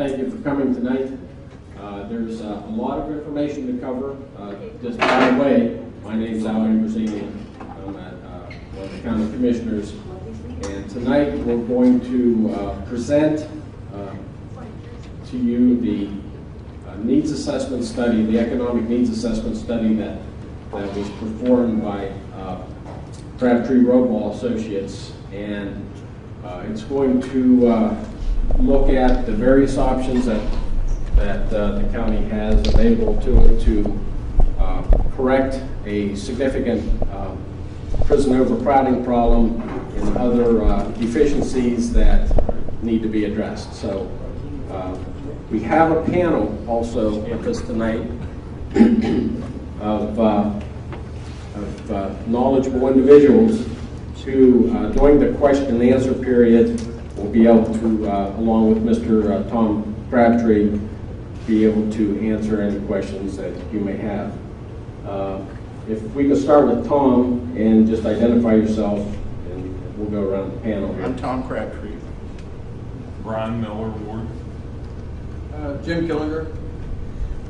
thank you for coming tonight. There's a lot of information to cover. Just by the way, my name is Al Ambrosini. I'm one of the county commissioners. And tonight we're going to present to you the needs assessment study, the economic needs assessment study that was performed by Crabtree Roadball Associates. And it's going to look at the various options that the county has available to it to correct a significant prison overcrowding problem and other deficiencies that need to be addressed. So we have a panel also with us tonight of knowledgeable individuals who, during the question and answer period, will be able to, along with Mr. Tom Crabtree, be able to answer any questions that you may have. If we could start with Tom and just identify yourself, and we'll go around the panel here. I'm Tom Crabtree. Brian Miller, Ward. Jim Killinger.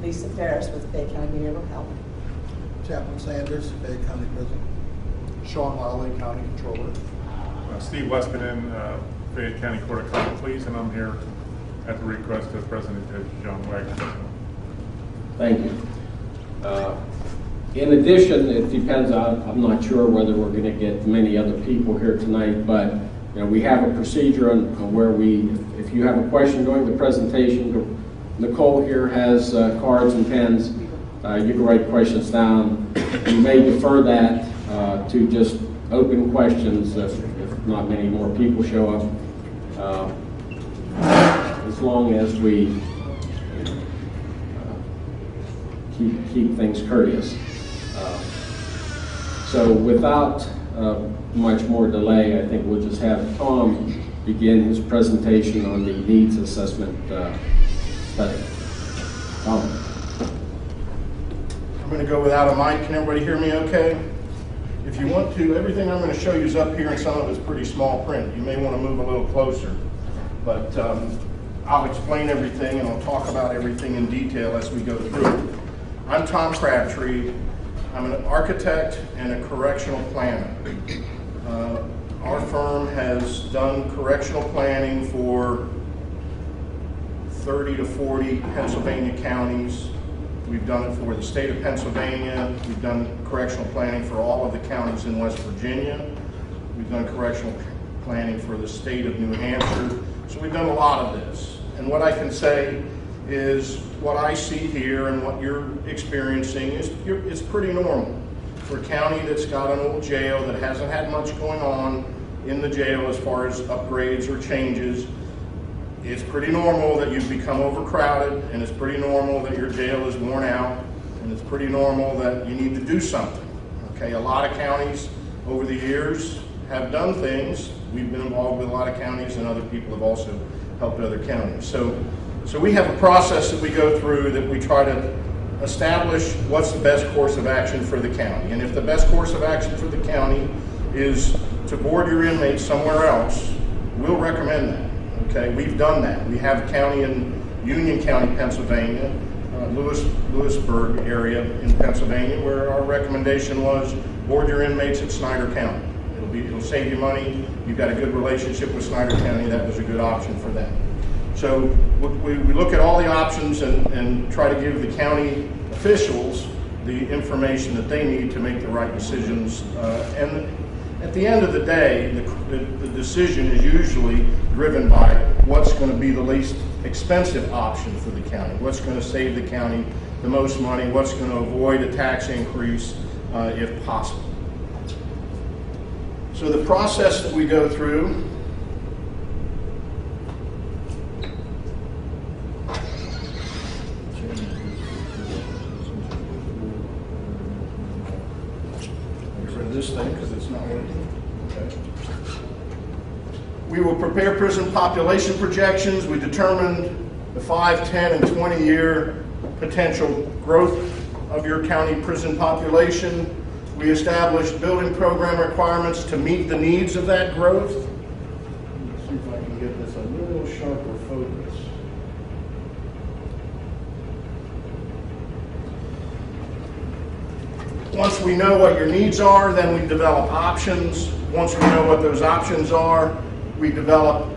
Lisa Ferris with Fayette County Behavioral Health. Chaplain Sanders, Fayette County Prison. Sean Lally, County Controller. Steve Westman, Fayette County Court of Common Pleas, and I'm here at the request of President Judge John Wagner. Thank you. In addition, it depends on, I'm not sure whether we're going to get many other people here tonight, but we have a procedure on where if you have a question during the presentation, Nicole here has cards and pens. You can write questions down. You may defer that to just open questions if not many more people show up. As long as we keep things courteous. So without much more delay, I think we'll just have Tom begin his presentation on the needs assessment study. Tom. I'm going to go without a mic. Can everybody hear me okay? If you want to, everything I'm going to show you is up here, and some of it's pretty small print. You may want to move a little closer. But I'll explain everything, and I'll talk about everything in detail as we go through. I'm Tom Crabtree. I'm an architect and a correctional planner. Our firm has done correctional planning for 30 to 40 Pennsylvania counties. We've done it for the state of Pennsylvania. We've done correctional planning for all of the counties in West Virginia. We've done correctional planning for the state of New Hampshire. So we've done a lot of this. And what I can say is what I see here and what you're experiencing is pretty normal. For a county that's got an old jail that hasn't had much going on in the jail as far as upgrades or changes, it's pretty normal that you've become overcrowded, and it's pretty normal that your jail is worn out, and it's pretty normal that you need to do something. Okay, a lot of counties over the years have done things. We've been involved with a lot of counties, and other people have also helped other counties. So we have a process that we go through that we try to establish what's the best course of action for the county. And if the best course of action for the county is to board your inmates somewhere else, we'll recommend that. Okay, we've done that. We have a county in Union County, Pennsylvania, Lewisburg area in Pennsylvania, where our recommendation was board your inmates at Snyder County. It'll save you money. You've got a good relationship with Snyder County. That was a good option for them. So we look at all the options and try to give the county officials the information that they need to make the right decisions. And at the end of the day, the decision is usually driven by what's going to be the least expensive option for the county, what's going to save the county the most money, what's going to avoid a tax increase if possible. So the process that we go through this thing because it's not working. Okay. We will prepare prison population projections. We determined the 5, 10, and 20-year potential growth of your county prison population. We established building program requirements to meet the needs of that growth. Let's see if I can get this a little sharper focus. Once we know what your needs are, then we develop options. Once we know what those options are, we develop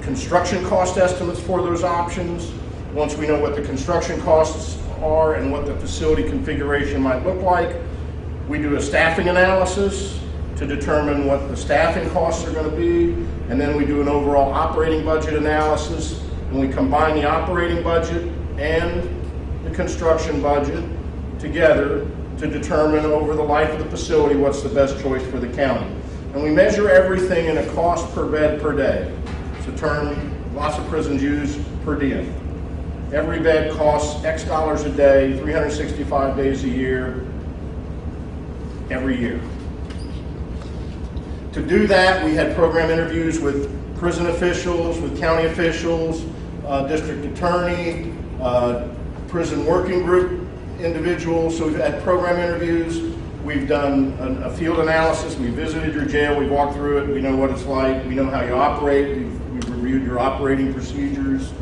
construction cost estimates for those options. Once we know what the construction costs are and what the facility configuration might look like, we do a staffing analysis to determine what the staffing costs are going to be, and then we do an overall operating budget analysis, and we combine the operating budget and the construction budget together to determine over the life of the facility what's the best choice for the county. And we measure everything in a cost per bed per day. It's a term lots of prisons use, per diem. Every bed costs X dollars a day, 365 days a year, every year. To do that, we had program interviews with prison officials, with county officials, district attorney, prison working group individuals. So we've had program interviews. We've done a field analysis. We visited your jail. We walked through it. We know what it's like. We know how you operate. We've reviewed your operating procedures.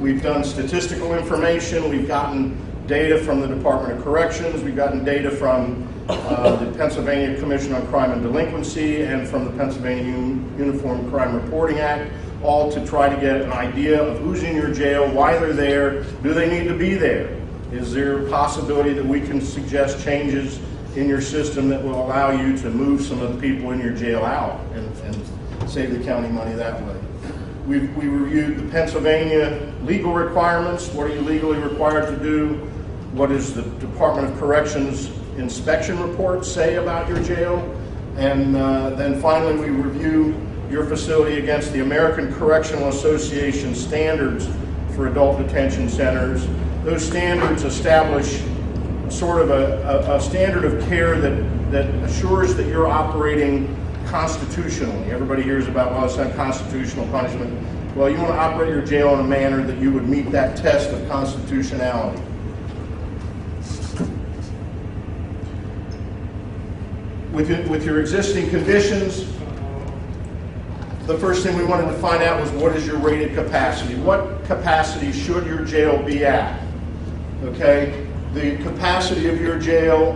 We've done statistical information. We've gotten data from the Department of Corrections. We've gotten data from the Pennsylvania Commission on Crime and Delinquency and from the Pennsylvania Uniform Crime Reporting Act, all to try to get an idea of who's in your jail, why they're there, do they need to be there? Is there a possibility that we can suggest changes in your system that will allow you to move some of the people in your jail out and save the county money that way? We reviewed the Pennsylvania legal requirements. What are you legally required to do? What does the Department of Corrections inspection report say about your jail? And then finally we review your facility against the American Correctional Association standards for adult detention centers. Those standards establish sort of a standard of care that assures that you're operating constitutionally. Everybody hears about, well, it's unconstitutional punishment. Well, you want to operate your jail in a manner that you would meet that test of constitutionality. With your existing conditions, the first thing we wanted to find out was what is your rated capacity? What capacity should your jail be at? Okay, the capacity of your jail,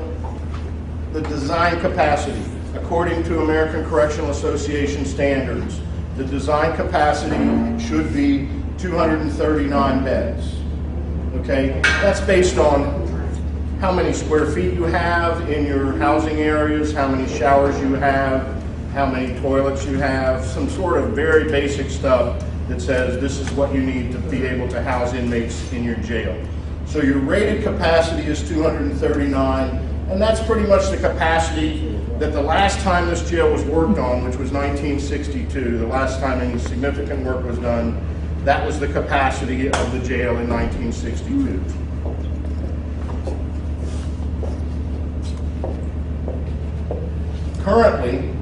the design capacity, according to American Correctional Association standards, the design capacity should be 239 beds. Okay, that's based on how many square feet you have in your housing areas, how many showers you have, how many toilets you have, some sort of very basic stuff that says this is what you need to be able to house inmates in your jail. So your rated capacity is 239, and that's pretty much the capacity that the last time this jail was worked on, which was 1962, the last time any significant work was done, that was the capacity of the jail in 1962. Currently,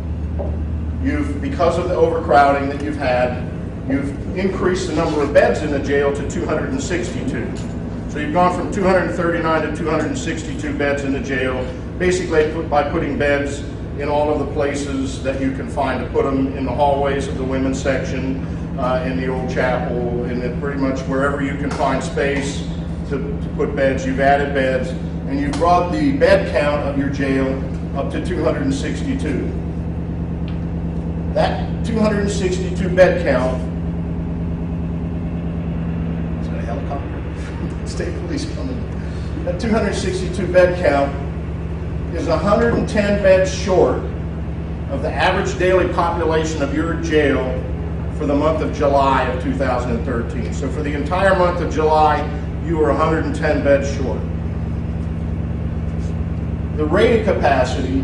because of the overcrowding that you've had, you've increased the number of beds in the jail to 262. So you've gone from 239 to 262 beds in the jail, basically by putting beds in all of the places that you can find to put them, in the hallways of the women's section, in the old chapel, in pretty much wherever you can find space to put beds. You've added beds, and you've brought the bed count of your jail up to 262. That 262 bed count, is that a helicopter? State police coming. That 262 bed count is 110 beds short of the average daily population of your jail for the month of July of 2013. So for the entire month of July, you were 110 beds short. The rated capacity,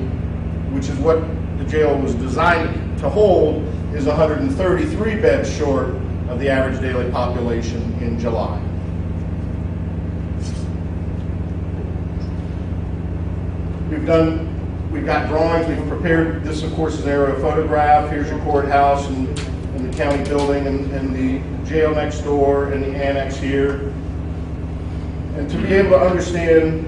which is what the jail was designed to hold, is 133 beds short of the average daily population in July. We've got drawings, we've prepared, this of course is an aerial photograph. Here's your courthouse and the county building and the jail next door and the annex here. And to be able to understand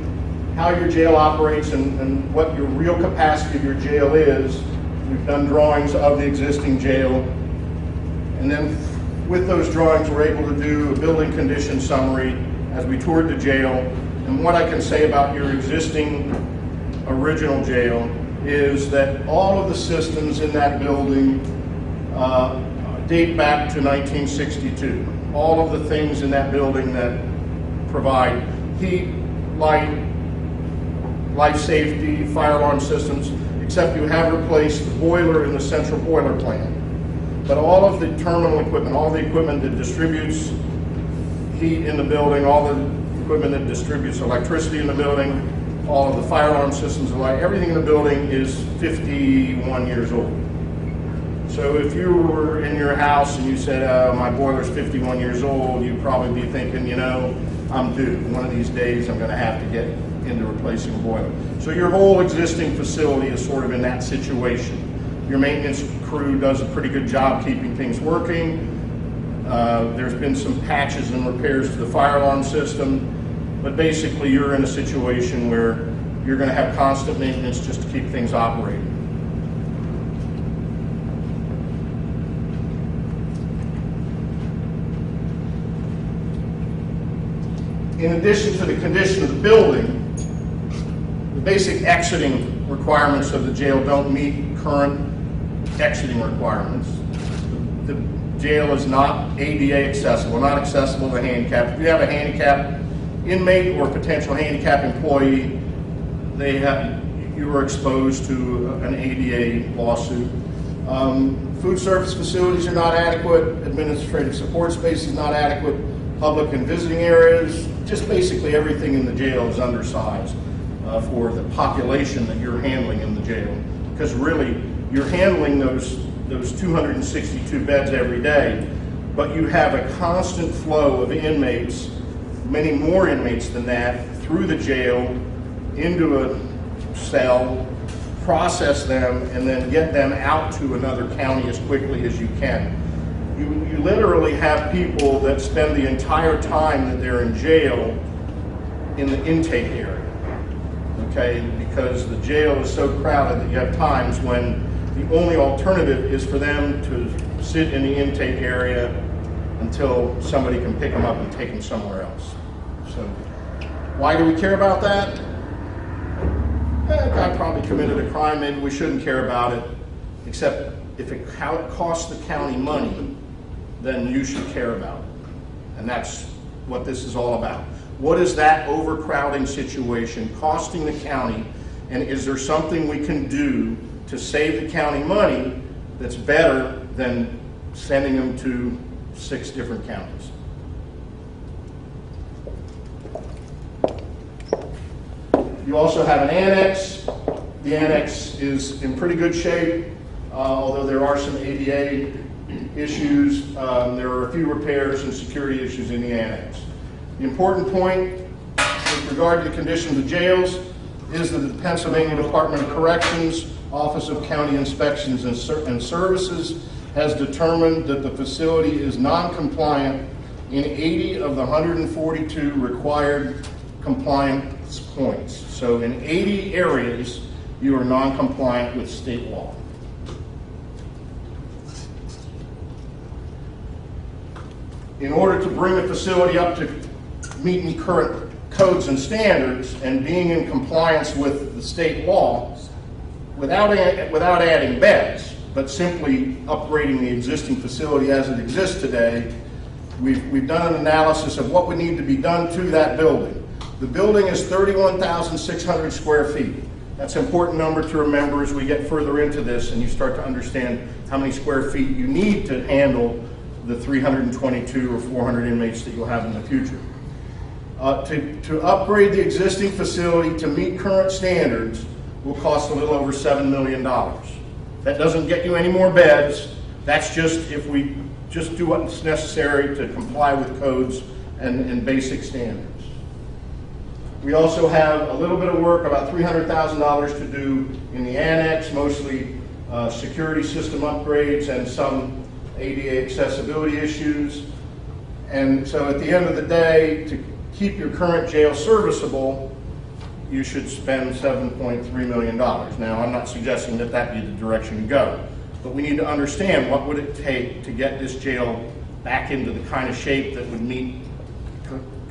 how your jail operates and what your real capacity of your jail is, we've done drawings of the existing jail. And then with those drawings, we're able to do a building condition summary as we toured the jail. And what I can say about your existing original jail is that all of the systems in that building date back to 1962. All of the things in that building that provide heat, light, life safety, fire alarm systems, except you have replaced the boiler in the central boiler plant. But all of the terminal equipment, all the equipment that distributes heat in the building, all the equipment that distributes electricity in the building, all of the fire alarm systems, everything in the building is 51 years old. So if you were in your house and you said, my boiler's 51 years old, you'd probably be thinking, you know, I'm due. One of these days I'm going to have to get into replacing a boiler. So your whole existing facility is sort of in that situation. Your maintenance crew does a pretty good job keeping things working. There's been some patches and repairs to the fire alarm system, but basically you're in a situation where you're going to have constant maintenance just to keep things operating. In addition to the condition of the building, the basic exiting requirements of the jail don't meet current exiting requirements. The jail is not ADA accessible, not accessible to handicapped. If you have a handicapped inmate or potential handicapped employee, you are exposed to an ADA lawsuit. Food service facilities are not adequate, administrative support space is not adequate, public and visiting areas, just basically everything in the jail is undersized for the population that you're handling in the jail. Because really, you're handling those 262 beds every day, but you have a constant flow of inmates, many more inmates than that, through the jail into a cell, process them, and then get them out to another county as quickly as you can. You literally have people that spend the entire time that they're in jail in the intake area, okay? Because the jail is so crowded that you have times when the only alternative is for them to sit in the intake area until somebody can pick them up and take them somewhere else. So why do we care about that? That guy probably committed a crime, maybe we shouldn't care about it, except if it costs the county money, then you should care about it. And that's what this is all about. What is that overcrowding situation costing the county, and is there something we can do to save the county money that's better than sending them to 6 different counties? You also have an annex. The annex is in pretty good shape, although there are some ADA issues. There are a few repairs and security issues in the annex. The important point with regard to the condition of the jails is that the Pennsylvania Department of Corrections Office of County Inspections and Services has determined that the facility is non-compliant in 80 of the 142 required compliance points. So in 80 areas, you are non-compliant with state law. In order to bring the facility up to meeting current codes and standards and being in compliance with the state law, without adding beds, but simply upgrading the existing facility as it exists today, we've done an analysis of what would need to be done to that building. The building is 31,600 square feet. That's an important number to remember as we get further into this and you start to understand how many square feet you need to handle the 322 or 400 inmates that you'll have in the future. To upgrade the existing facility to meet current standards will cost a little over $7 million. That doesn't get you any more beds. That's just if we just do what's necessary to comply with codes and basic standards. We also have a little bit of work, about $300,000 to do in the annex, mostly security system upgrades and some ADA accessibility issues. And so at the end of the day, to keep your current jail serviceable, you should spend $7.3 million. Now, I'm not suggesting that that be the direction to go, but we need to understand what would it take to get this jail back into the kind of shape that would meet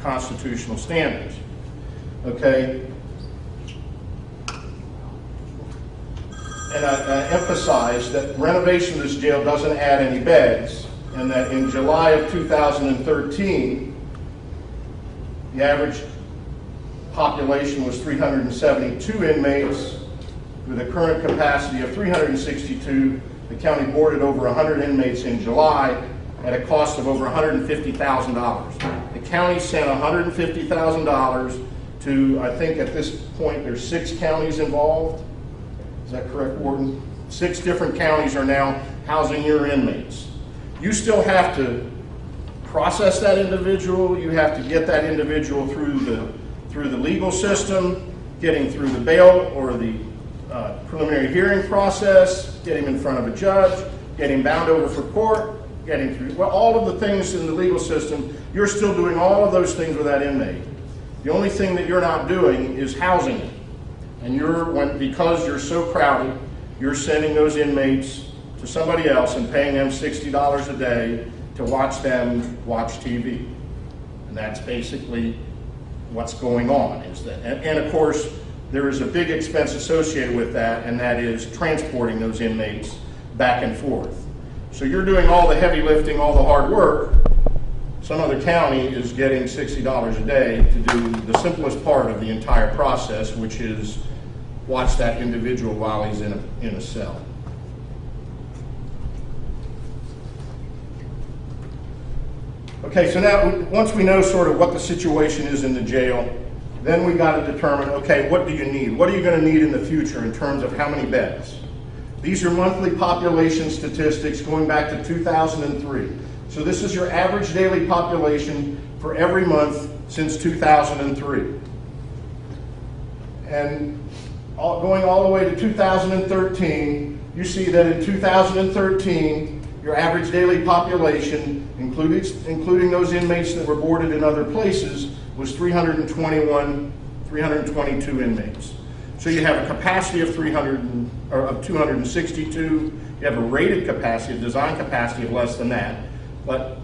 constitutional standards. Okay. and I emphasize that renovation of this jail doesn't add any beds, and that in July of 2013, the average population was 372 inmates with a current capacity of 362. The county boarded over 100 inmates in July at a cost of over $150,000. The county sent $150,000 to, I think at this point, there's 6 counties involved. Is that correct, Warden? 6 different counties are now housing your inmates. You still have to process that individual. You have to get that individual through the legal system, getting through the bail or the preliminary hearing process, getting him in front of a judge, getting bound over for court, getting through, well, all of the things in the legal system. You're still doing all of those things with that inmate. The only thing that you're not doing is housing it. And because you're so crowded, you're sending those inmates to somebody else and paying them $60 a day to watch them watch TV. And that's basically what's going on. And of course, there is a big expense associated with that, and that is transporting those inmates back and forth. So you're doing all the heavy lifting, all the hard work. Some other county is getting $60 a day to do the simplest part of the entire process, which is watch that individual while he's in a cell. Okay, so now once we know sort of what the situation is in the jail, then we got to determine, okay, what do you need? What are you going to need in the future in terms of how many beds? These are monthly population statistics going back to 2003. So this is your average daily population for every month since 2003. And going all the way to 2013, you see that in 2013, your average daily population, including those inmates that were boarded in other places, was 322 inmates. So you have a capacity of 262. You have a rated capacity, a design capacity of less than that. But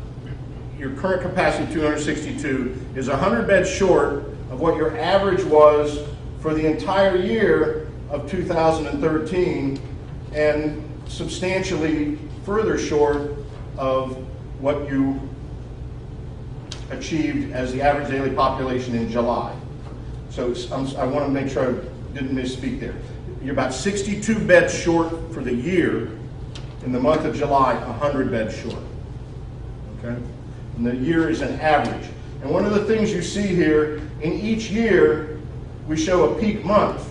your current capacity of 262 is 100 beds short of what your average was for the entire year of 2013, and substantially further short of what you achieved as the average daily population in July. So I want to make sure I didn't misspeak there. You're about 62 beds short for the year. In the month of July, 100 beds short. Okay? And the year is an average. And one of the things you see here, in each year, we show a peak month.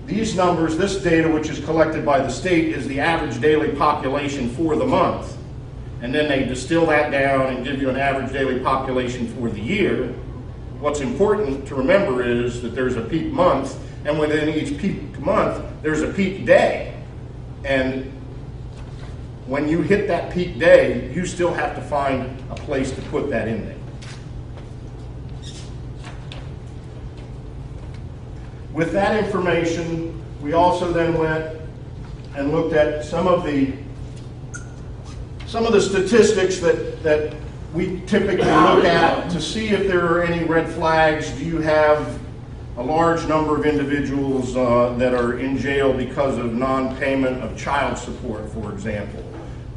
These numbers, this data, which is collected by the state, is the average daily population for the month. And then they distill that down and give you an average daily population for the year. What's important to remember is that there's a peak month, and within each peak month, there's a peak day. And when you hit that peak day, you still have to find a place to put that in there. With that information, we also then went and looked at some of the statistics that we typically look at to see if there are any red flags. Do you have a large number of individuals that are in jail because of non-payment of child support, for example,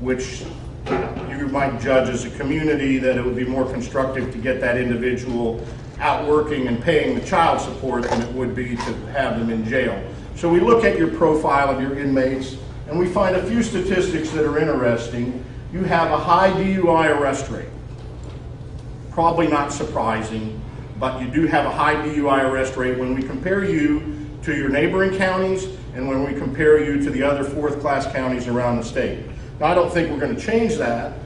which you might judge as a community that it would be more constructive to get that individual out working and paying the child support than it would be to have them in jail. So we look at your profile of your inmates, and we find a few statistics that are interesting. You have a high DUI arrest rate. Probably not surprising, but you do have a high DUI arrest rate when we compare you to your neighboring counties and when we compare you to the other fourth-class counties around the state. Now, I don't think we're going to change that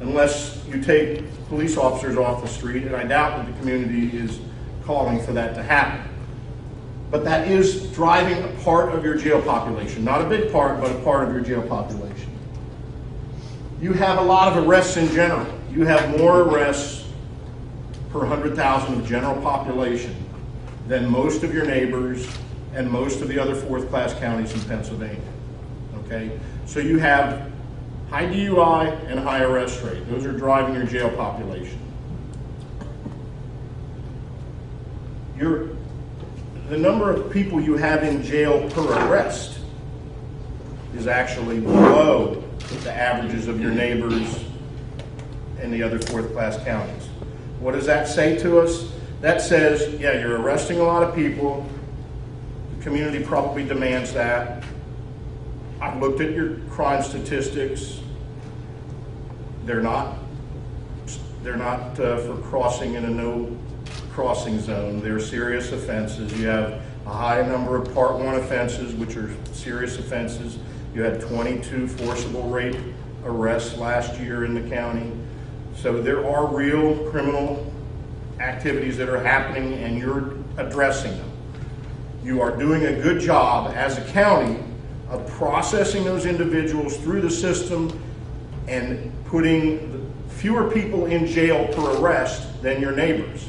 unless you take police officers off the street, and I doubt that the community is calling for that to happen. But that is driving a part of your jail population. Not a big part, but a part of your jail population. You have a lot of arrests in general. You have more arrests per 100,000 of general population than most of your neighbors and most of the other fourth-class counties in Pennsylvania. Okay? So you have high DUI and high arrest rate. Those are driving your jail population. The number of people you have in jail per arrest is actually below the averages of your neighbors in the other fourth-class counties. What does that say to us? That says, yeah, you're arresting a lot of people. The community probably demands that. I've looked at your crime statistics. They're not for crossing in a no crossing zone. They're serious offenses. You have a high number of Part 1 offenses, which are serious offenses. You had 22 forcible rape arrests last year in the county. So there are real criminal activities that are happening, and you're addressing them. You are doing a good job as a county of processing those individuals through the system and putting fewer people in jail per arrest than your neighbors.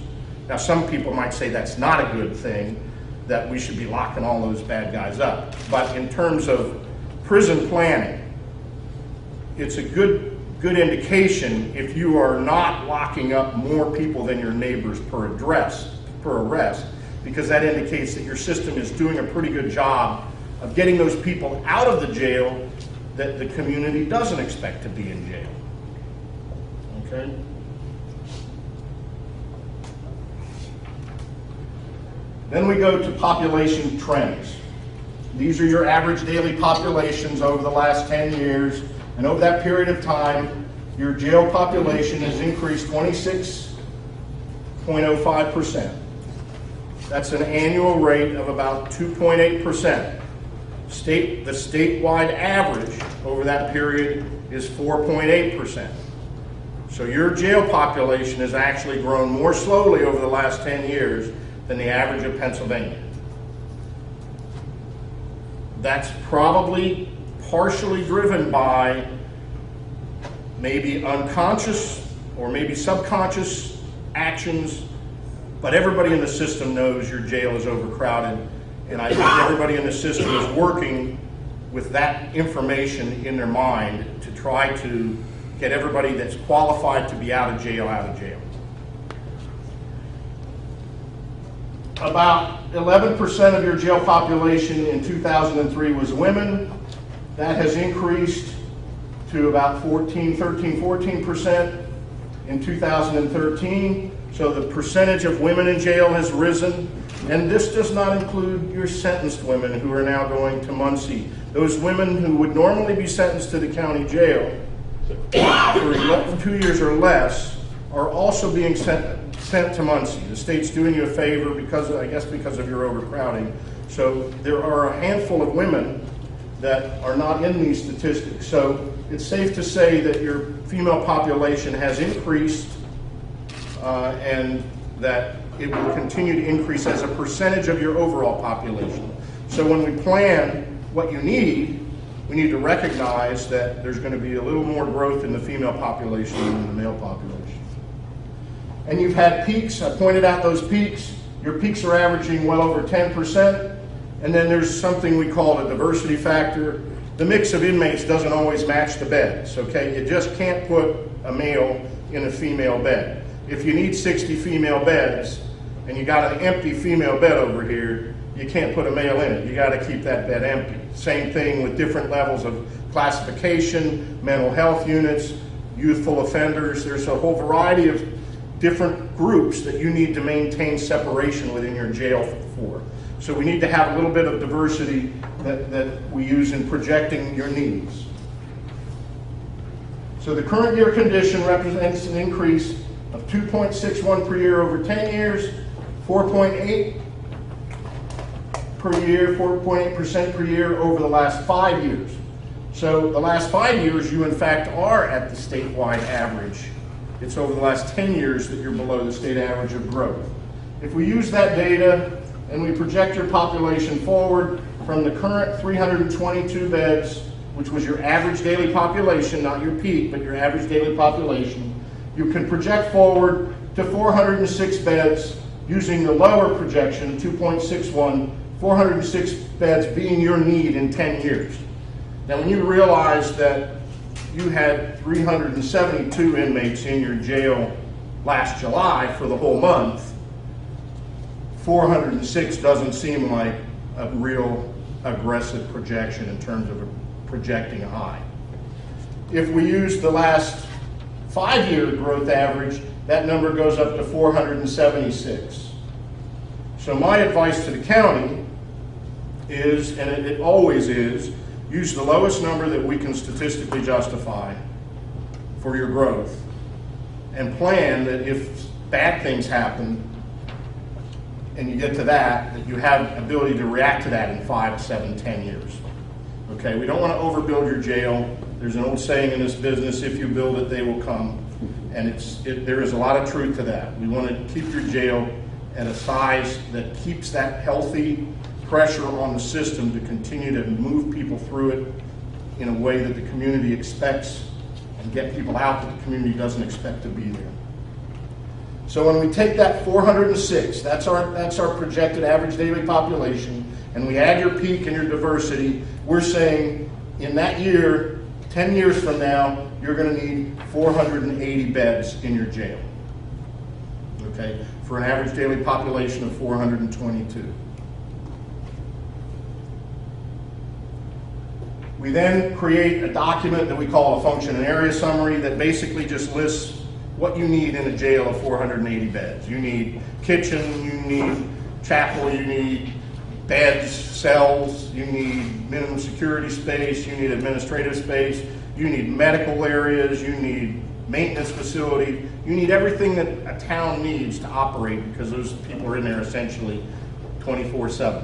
Now, some people might say that's not a good thing, that we should be locking all those bad guys up. But in terms of prison planning, it's a good indication if you are not locking up more people than your neighbors per arrest, because that indicates that your system is doing a pretty good job of getting those people out of the jail that the community doesn't expect to be in jail. Okay? Then we go to population trends. These are your average daily populations over the last 10 years. And over that period of time, your jail population has increased 26.05%. That's an annual rate of about 2.8%. The statewide average over that period is 4.8%. So your jail population has actually grown more slowly over the last 10 years than the average of Pennsylvania. That's probably partially driven by maybe unconscious or maybe subconscious actions, but everybody in the system knows your jail is overcrowded, and I think everybody in the system is working with that information in their mind to try to get everybody that's qualified to be out of jail. About 11% of your jail population in 2003 was women. That has increased to about 14% in 2013. So the percentage of women in jail has risen. And this does not include your sentenced women who are now going to Muncie. Those women who would normally be sentenced to the county jail for 2 years or less are also being sent to Muncie. The state's doing you a favor because of your overcrowding. So there are a handful of women that are not in these statistics. So it's safe to say that your female population has increased and that it will continue to increase as a percentage of your overall population. So when we plan what you need, we need to recognize that there's going to be a little more growth in the female population than in the male population. And you've had peaks. I pointed out those peaks. Your peaks are averaging well over 10%. And then there's something we call a diversity factor. The mix of inmates doesn't always match the beds, okay? You just can't put a male in a female bed. If you need 60 female beds and you got an empty female bed over here, you can't put a male in it. You got to keep that bed empty. Same thing with different levels of classification, mental health units, youthful offenders. There's a whole variety of different groups that you need to maintain separation within your jail for. So we need to have a little bit of diversity that we use in projecting your needs. So the current year condition represents an increase of 2.61 per year over 10 years, 4.8% per year over the last 5 years. So the last 5 years, you in fact are at the statewide average. It's over the last 10 years that you're below the state average of growth. If we use that data and we project your population forward from the current 322 beds, which was your average daily population, not your peak, but your average daily population, you can project forward to 406 beds using the lower projection, 2.61, 406 beds being your need in 10 years. Now, when you realize that you had 372 inmates in your jail last July for the whole month, 406 doesn't seem like a real aggressive projection in terms of projecting high. If we use the last 5-year growth average, that number goes up to 476. So my advice to the county is, and it always is, use the lowest number that we can statistically justify for your growth, and plan that if bad things happen and you get to that you have ability to react to that in 5, 7, 10 years. Okay, we don't want to overbuild your jail. There's an old saying in this business, if you build it, they will come. And there is a lot of truth to that. We want to keep your jail at a size that keeps that healthy pressure on the system to continue to move people through it in a way that the community expects, and get people out that the community doesn't expect to be there. So when we take that 406, that's our projected average daily population, and we add your peak and your diversity, we're saying in that year, 10 years from now, you're going to need 480 beds in your jail. Okay, for an average daily population of 422. We then create a document that we call a function and area summary that basically just lists what you need in a jail of 480 beds. You need kitchen, you need chapel, you need beds, cells, you need minimum security space, you need administrative space, you need medical areas, you need maintenance facility, you need everything that a town needs to operate, because those people are in there essentially 24/7.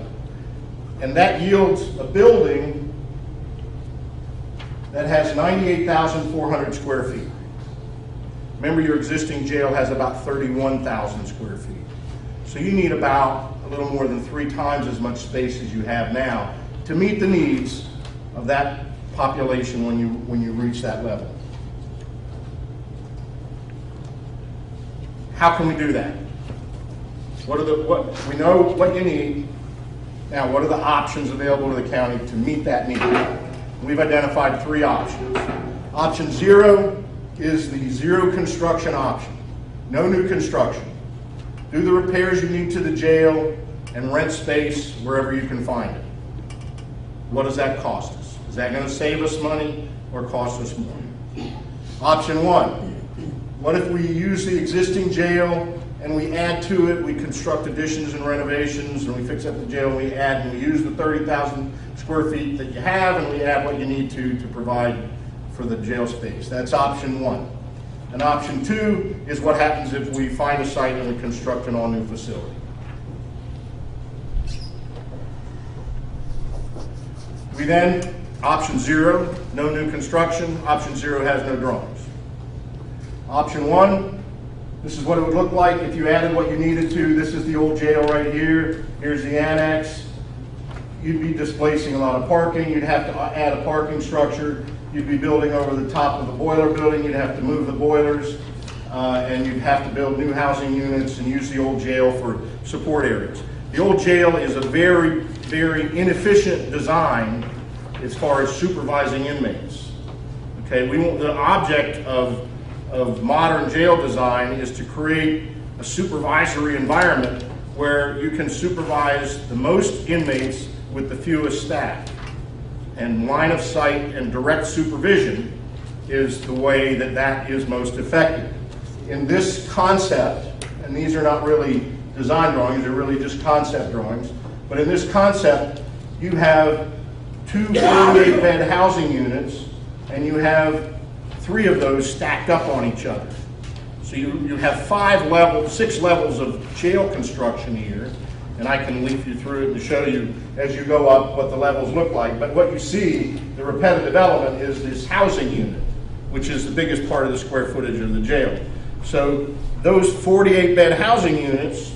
And that yields a building that has 98,400 square feet. Remember, your existing jail has about 31,000 square feet. So you need about a little more than 3 times as much space as you have now to meet the needs of that population when you reach that level. How can we do that? We know what you need. Now, what are the options available to the county to meet that need? We've identified 3 options. Option 0 is the zero construction option. No new construction. Do the repairs you need to the jail and rent space wherever you can find it. What does that cost us? Is that going to save us money or cost us more? Option 1, what if we use the existing jail and we add to it, we construct additions and renovations, and we fix up the jail, and we add, and we use the 30,000 square feet that you have, and we add what you need to provide for the jail space. That's option 1. And option 2 is what happens if we find a site and we construct an all-new facility. We then, option 0, no new construction. Option 0 has no drawings. Option 1, this is what it would look like if you added what you needed to. This is the old jail right here. Here's the annex. You'd be displacing a lot of parking. You'd have to add a parking structure. You'd be building over the top of the boiler building. You'd have to move the boilers. And you'd have to build new housing units and use the old jail for support areas. The old jail is a very, very inefficient design as far as supervising inmates. Okay, the object of modern jail design is to create a supervisory environment where you can supervise the most inmates with the fewest staff. And line of sight and direct supervision is the way that is most effective. In this concept, and these are not really design drawings, they're really just concept drawings, but in this concept, you have 2 48-bed housing units, and you have 3 of those stacked up on each other. So you have 6 levels of jail construction here, and I can lead you through it and show you as you go up what the levels look like. But what you see, the repetitive element, is this housing unit, which is the biggest part of the square footage of the jail. So those 48-bed housing units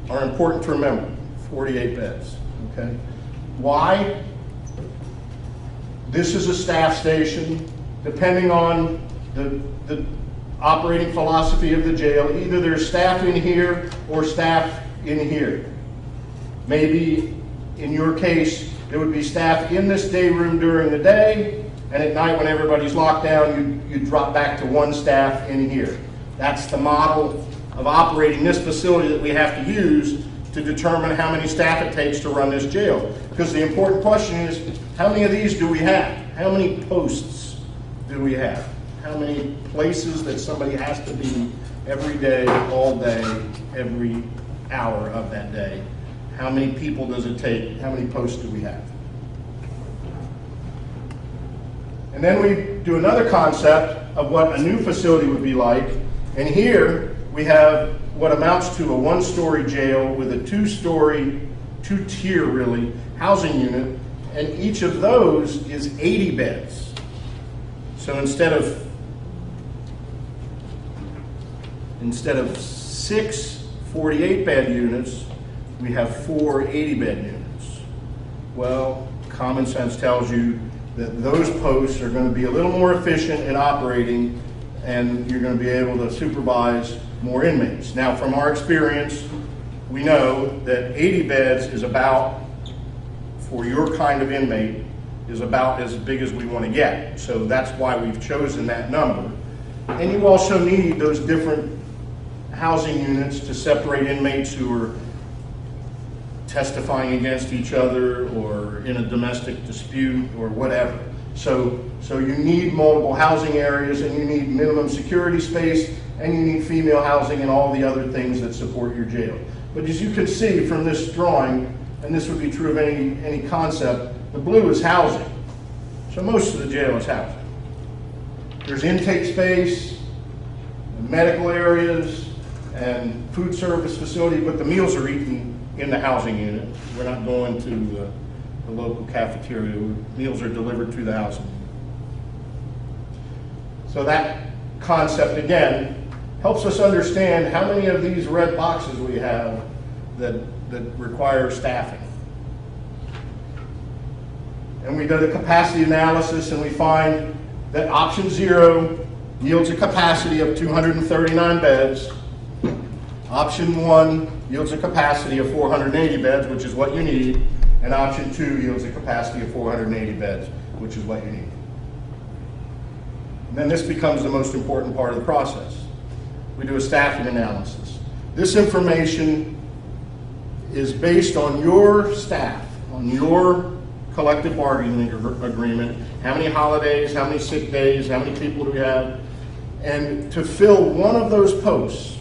are important to remember, 48 beds, okay? Why? This is a staff station. Depending on the operating philosophy of the jail, either there's staff in here or staff in here. Maybe in your case, there would be staff in this day room during the day, and at night when everybody's locked down, you drop back to 1 staff in here. That's the model of operating this facility that we have to use to determine how many staff it takes to run this jail. Because the important question is, how many of these do we have? How many posts do we have? How many places that somebody has to be every day, all day, every hour of that day? How many people does it take? How many posts do we have? And then we do another concept of what a new facility would be like. And here we have what amounts to a one-story jail with a two-story, two-tier really, housing unit. And each of those is 80 beds. So instead of 6 48-bed units, we have 4 80-bed units. Well, common sense tells you that those posts are going to be a little more efficient in operating, and you're going to be able to supervise more inmates. Now, from our experience, we know that 80 beds is about, for your kind of inmate, is about as big as we want to get. So that's why we've chosen that number. And you also need those different housing units to separate inmates who are testifying against each other or in a domestic dispute or whatever. So you need multiple housing areas, and you need minimum security space, and you need female housing and all the other things that support your jail. But as you can see from this drawing, and this would be true of any concept, the blue is housing. So most of the jail is housing. There's intake space, medical areas, and food service facility, but the meals are eaten in the housing unit. We're not going to the local cafeteria. Meals are delivered to the housing unit. So that concept, again, helps us understand how many of these red boxes we have that require staffing. And we did a capacity analysis, and we find that option 0 yields a capacity of 239 beds. Option 1 yields a capacity of 480 beds, which is what you need. And option 2 yields a capacity of 480 beds, which is what you need. And then this becomes the most important part of the process. We do a staffing analysis. This information is based on your staff, on your collective bargaining agreement, how many holidays, how many sick days, how many people do we have. And to fill one of those posts,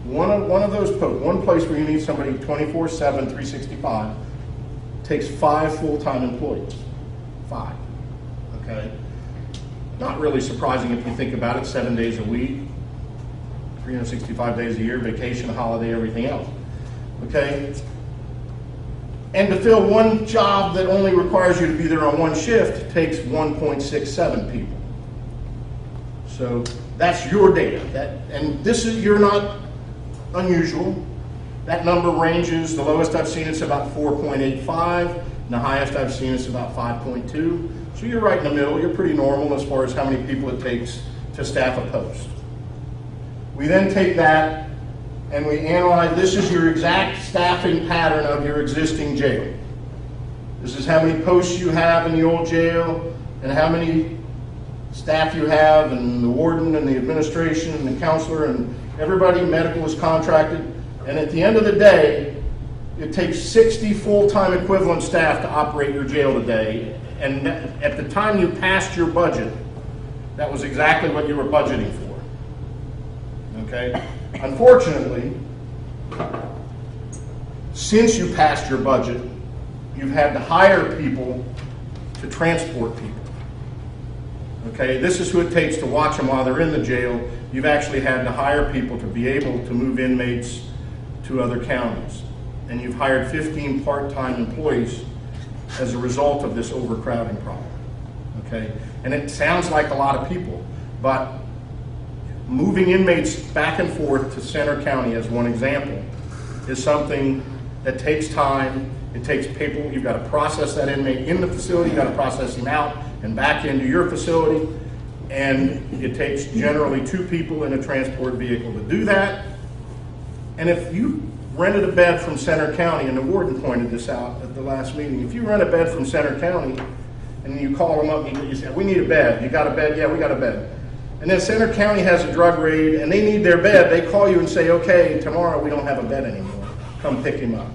one place where you need somebody 24/7, 365, takes 5 full-time employees. 5, okay? Not really surprising if you think about it, 7 days a week, 365 days a year, vacation, holiday, everything else, okay? And to fill one job that only requires you to be there on one shift takes 1.67 people. So that's your data. And this is, you're not unusual. That number ranges, the lowest I've seen it's about 4.85, and the highest I've seen it's about 5.2. So you're right in the middle. You're pretty normal as far as how many people it takes to staff a post. We then take that and we analyze, this is your exact staffing pattern of your existing jail. This is how many posts you have in the old jail, and how many staff you have, and the warden and the administration and the counselor and everybody, medical is contracted. And at the end of the day, it takes 60 full-time equivalent staff to operate your jail today. And at the time you passed your budget, that was exactly what you were budgeting for. Okay? Unfortunately, since you passed your budget, you've had to hire people to transport people. Okay, this is who it takes to watch them while they're in the jail. You've actually had to hire people to be able to move inmates to other counties. And you've hired 15 part-time employees as a result of this overcrowding problem. Okay, and it sounds like a lot of people, but moving inmates back and forth to Center County, as one example, is something that takes time. It takes people. You've got to process that inmate in the facility. You've got to process him out and back into your facility. And it takes generally 2 people in a transport vehicle to do that. And if you rented a bed from Center County, and the warden pointed this out at the last meeting, if you rent a bed from Center County and you call them up and you say, we need a bed. You got a bed? Yeah, we got a bed. And then Center County has a drug raid and they need their bed. They call you and say, okay, tomorrow we don't have a bed anymore. come pick him up.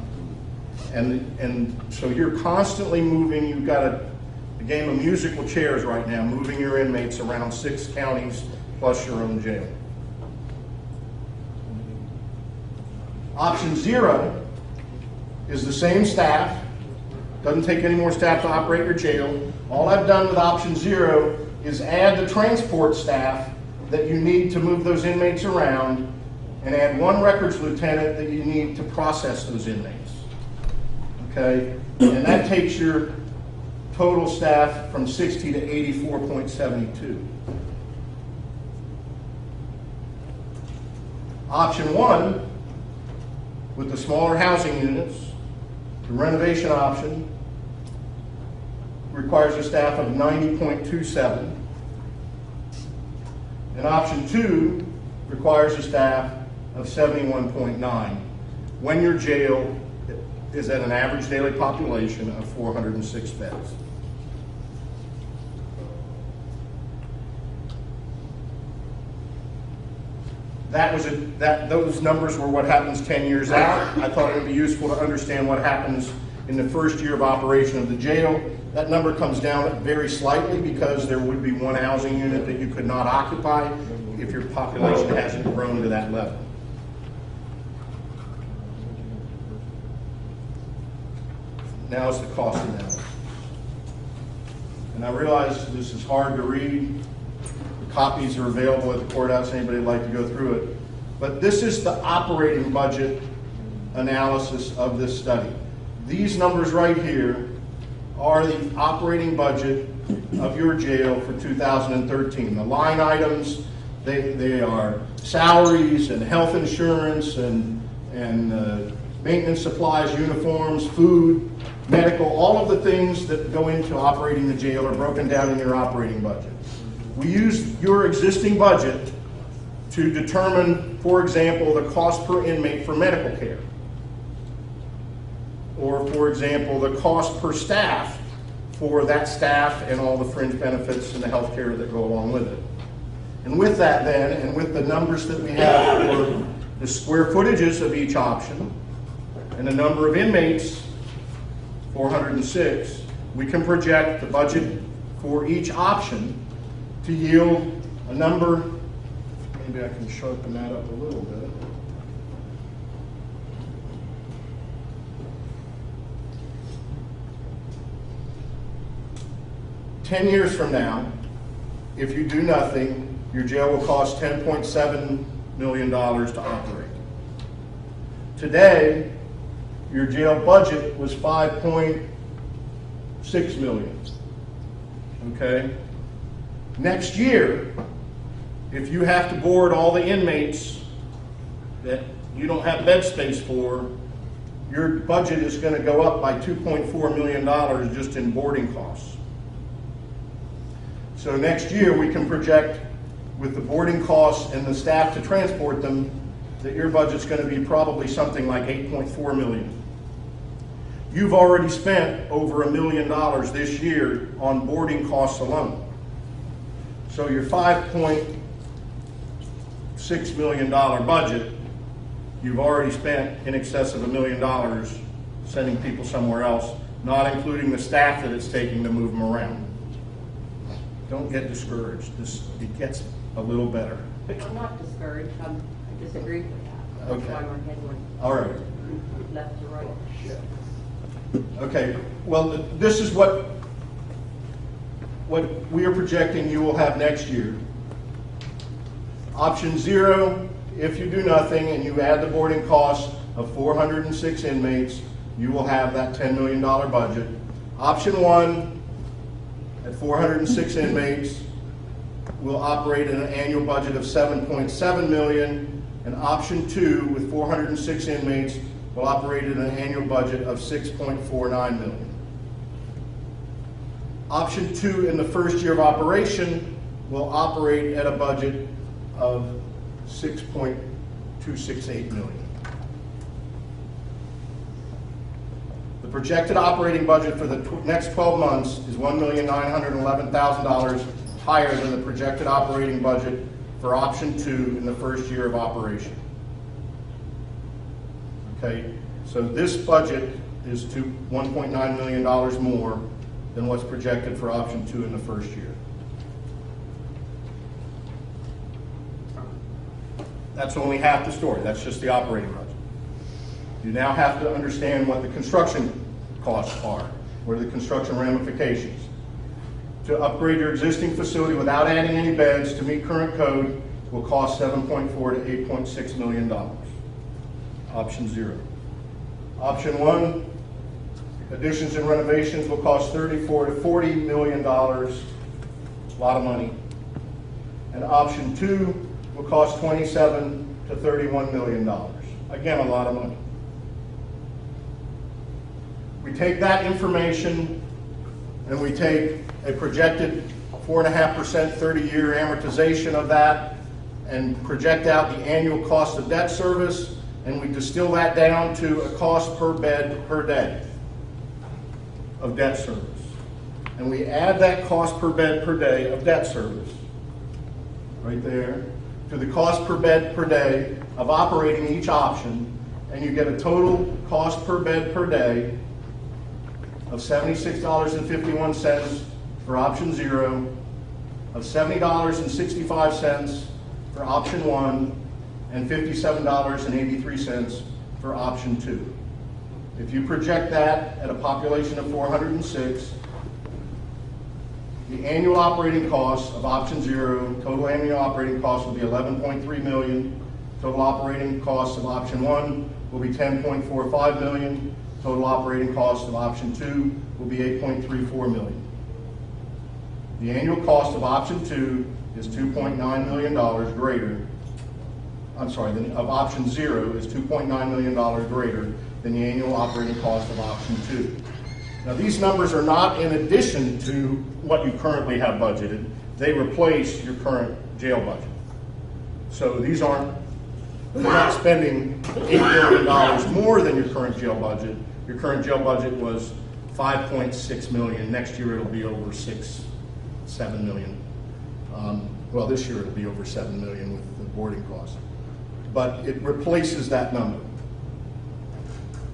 And so you're constantly moving. You've got a game of musical chairs right now, moving your inmates around 6 counties plus your own jail. Option 0 is the same staff. Doesn't take any more staff to operate your jail. All I've done with option 0 is add the transport staff that you need to move those inmates around and add 1 records lieutenant that you need to process those inmates. Okay? And that takes your total staff from 60 to 84.72. Option 1, with the smaller housing units, the renovation option requires a staff of 90.27. And option 2 requires a staff of 71.9 when your jail is at an average daily population of 406 beds. Those numbers were what happens 10 years out. I thought it would be useful to understand what happens in the first year of operation of the jail. That number comes down very slightly because there would be 1 housing unit that you could not occupy if your population hasn't grown to that level. Now it's the cost analysis. And I realize this is hard to read. The copies are available at the courthouse, anybody would like to go through it. But this is the operating budget analysis of this study. These numbers right here are the operating budget of your jail for 2013. The line items, they are salaries and health insurance and maintenance supplies, uniforms, food, medical, all of the things that go into operating the jail are broken down in your operating budget. We use your existing budget to determine, for example, the cost per inmate for medical care. Or, for example, the cost per staff for that staff and all the fringe benefits and the health care that go along with it. And with that then, and with the numbers that we have for the square footages of each option and the number of inmates, 406, we can project the budget for each option to yield a number. Maybe I can sharpen that up a little bit. "10 years from now, if you do nothing, your jail will cost $10.7 million to operate. Today, your jail budget was $5.6 million. Okay? Next year, if you have to board all the inmates that you don't have bed space for, your budget is going to go up by $2.4 million just in boarding costs. So next year we can project, with the boarding costs and the staff to transport them, that your budget's going to be probably something like $8.4 million. You've already spent over $1 million this year on boarding costs alone. So your $5.6 million budget, you've already spent in excess of $1 million sending people somewhere else, not including the staff that it's taking to move them around. Don't get discouraged. It gets a little better. I'm not discouraged. I disagree with that. That's Okay. why my head went All right. left to right. Okay. Well, this is what we are projecting you will have next year. Option 0, if you do nothing and you add the boarding costs of 406 inmates, you will have that $10 million budget. Option 1, at 406 inmates, will operate at an annual budget of $7.7 million, and option 2, with 406 inmates, will operate at an annual budget of $6.49 million. Option 2 in the first year of operation will operate at a budget of $6.268 million. The projected operating budget for the next 12 months is $1,911,000 higher than the projected operating budget for option 2 in the first year of operation. Okay, So this budget is to $1.9 million more than what's projected for option 2 in the first year. That's only half the story. That's just the operating budget. You now have to understand what the construction costs are. What are the construction ramifications? To upgrade your existing facility without adding any beds to meet current code will cost $7.4 to $8.6 million. Option 0. Option 1, additions and renovations will cost $34 to $40 million. A lot of money. And option 2 will cost $27 to $31 million. Again, a lot of money. We take that information and we take a projected 4.5% 30-year amortization of that and project out the annual cost of debt service, and we distill that down to a cost per bed per day of debt service. And we add that cost per bed per day of debt service, right there, to the cost per bed per day of operating each option, and you get a total cost per bed per day of $76.51 for option 0, of $70.65 for option 1, and $57.83 for option 2. If you project that at a population of 406, the annual operating costs of option 0, total annual operating costs will be $11.3 million. Total operating costs of option 1 will be $10.45 million. Total operating cost of option 2 will be $8.34 million. The annual cost of option 2 is $2.9 million greater. Of option 0 is $2.9 million greater than the annual operating cost of option 2. Now, these numbers are not in addition to what you currently have budgeted. They replace your current jail budget. So these aren't, you're not spending $8 billion more than your current jail budget. Your current jail budget was $5.6 million. Next year it'll be over $7 million. Well, this year it'll be over $7 million with the boarding costs. But it replaces that number.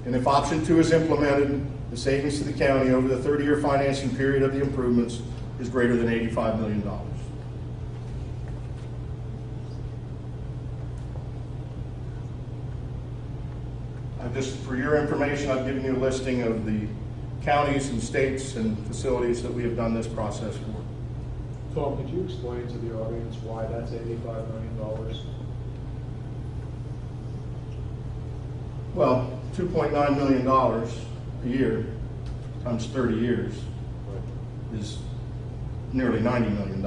And if option 2 is implemented, the savings to the county over the 30-year financing period of the improvements is greater than $85 million. Just for your information, I've given you a listing of the counties and states and facilities that we have done this process for. Tom, could you explain to the audience why that's $85 million? Well, $2.9 million a year times 30 years is nearly $90 million.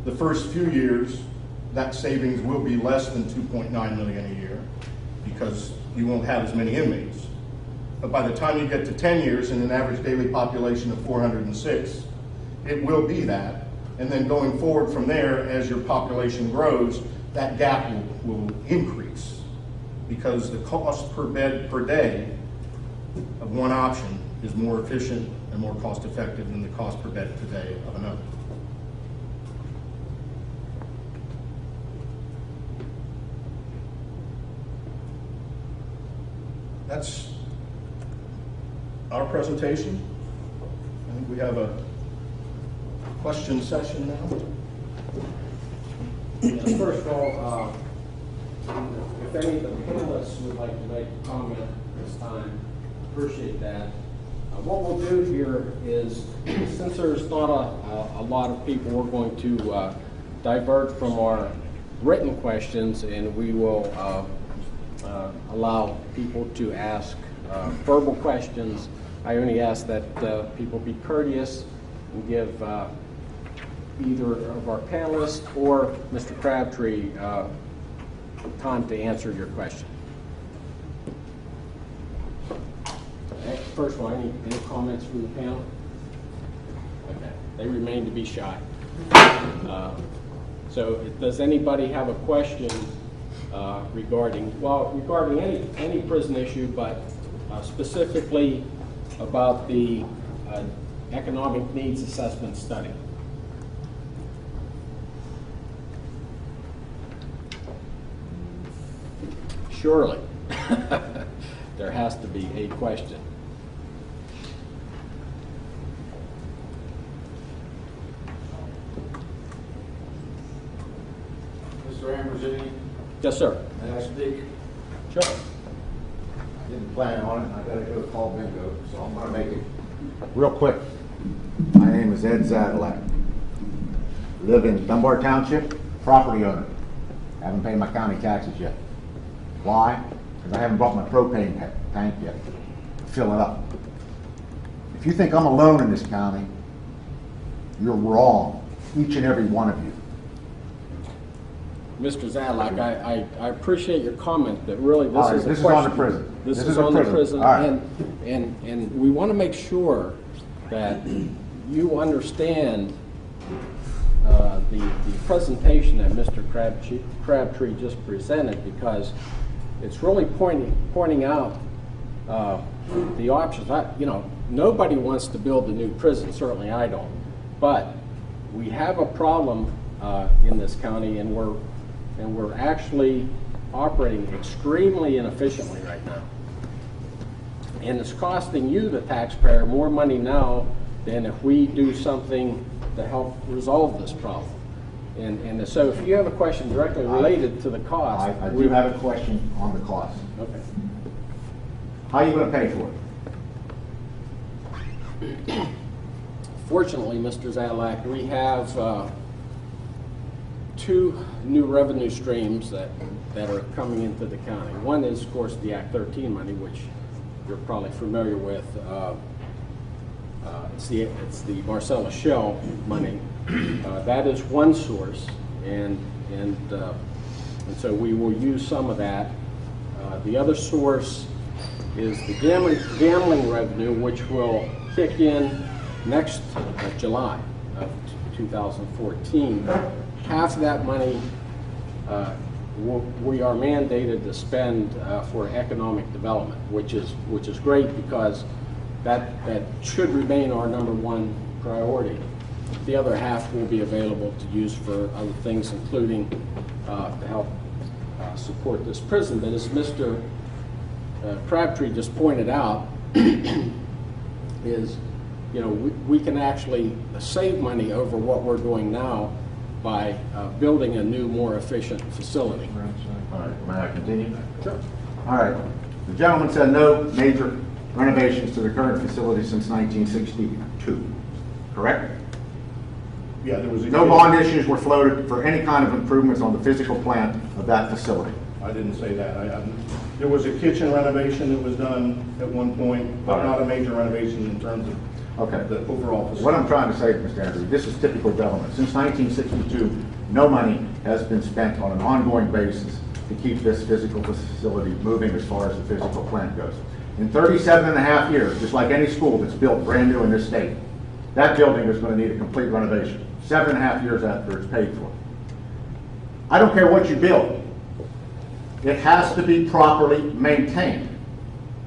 The first few years, that savings will be less than $2.9 million a year because you won't have as many inmates. But by the time you get to 10 years and an average daily population of 406, it will be that. And then going forward from there, as your population grows, that gap will increase because the cost per bed per day of one option is more efficient and more cost effective than the cost per bed per day of another. That's our presentation. I think we have a question session now. Yes, first of all, if any of the panelists would like to make a comment this time, appreciate that. What we'll do here is, since there's not a lot of people, we're going to divert from our written questions, and we will allow people to ask verbal questions. I only ask that people be courteous and give either of our panelists or Mr. Crabtree time to answer your question. First of all, any comments from the panel? Okay, they remain to be shy. So does anybody have a question regarding any prison issue, but specifically about the economic needs assessment study? Surely. there has to be a question. Mr. Ambrosini, Yes, sir. may I speak? Sure. I didn't plan on it, I gotta go call bingo, so I'm gonna make it real quick. My name is Ed Zadalak. Live in Dunbar Township, property owner. Haven't paid my county taxes yet. Why? Because I haven't bought my propane tank yet. Fill it up. If you think I'm alone in this county, you're wrong, each and every one of you. Mr. Zadlak, I appreciate your comment, but really All right, this is a this is question. on the prison. This This is is a on the prison. prison, All right. and we want to make sure that you understand the presentation that Mr. Crabtree just presented, because it's really pointing out the options. Nobody wants to build a new prison, certainly I don't, but we have a problem in this county, and we're actually operating extremely inefficiently right now. And it's costing you, the taxpayer, more money now than if we do something to help resolve this problem. And so if you have a question directly related to the cost. I do have a question on the cost. Okay. How are you gonna pay for it? Fortunately, Mr. Zadlak, we have two new revenue streams that are coming into the county. One is, of course, the Act 13 money, which you're probably familiar with. It's the Marcellus Shell money. That is one source, and so we will use some of that. The other source is the gambling revenue, which will kick in next July of 2014. Half of that money we are mandated to spend for economic development, which is great, because that should remain our #1 priority. The other half will be available to use for other things, including to help support this prison. But as Mr. Crabtree just pointed out, is we can actually save money over what we're doing now by building a new, more efficient facility. All right, may I continue? Sure. All right, the gentleman said no major renovations to the current facility since 1962, correct? Yeah, there was a. No bond issues were floated for any kind of improvements on the physical plant of that facility. I didn't say that. There was a kitchen renovation that was done at one point, but not a major renovation in terms of Okay. the overall facility. What I'm trying to say, Mr. Andrews, this is typical government. Since 1962, no money has been spent on an ongoing basis to keep this physical facility moving as far as the physical plant goes. In 37.5 years, just like any school that's built brand new in this state, that building is going to need a complete renovation, 7.5 years after it's paid for. I don't care what you build. It has to be properly maintained,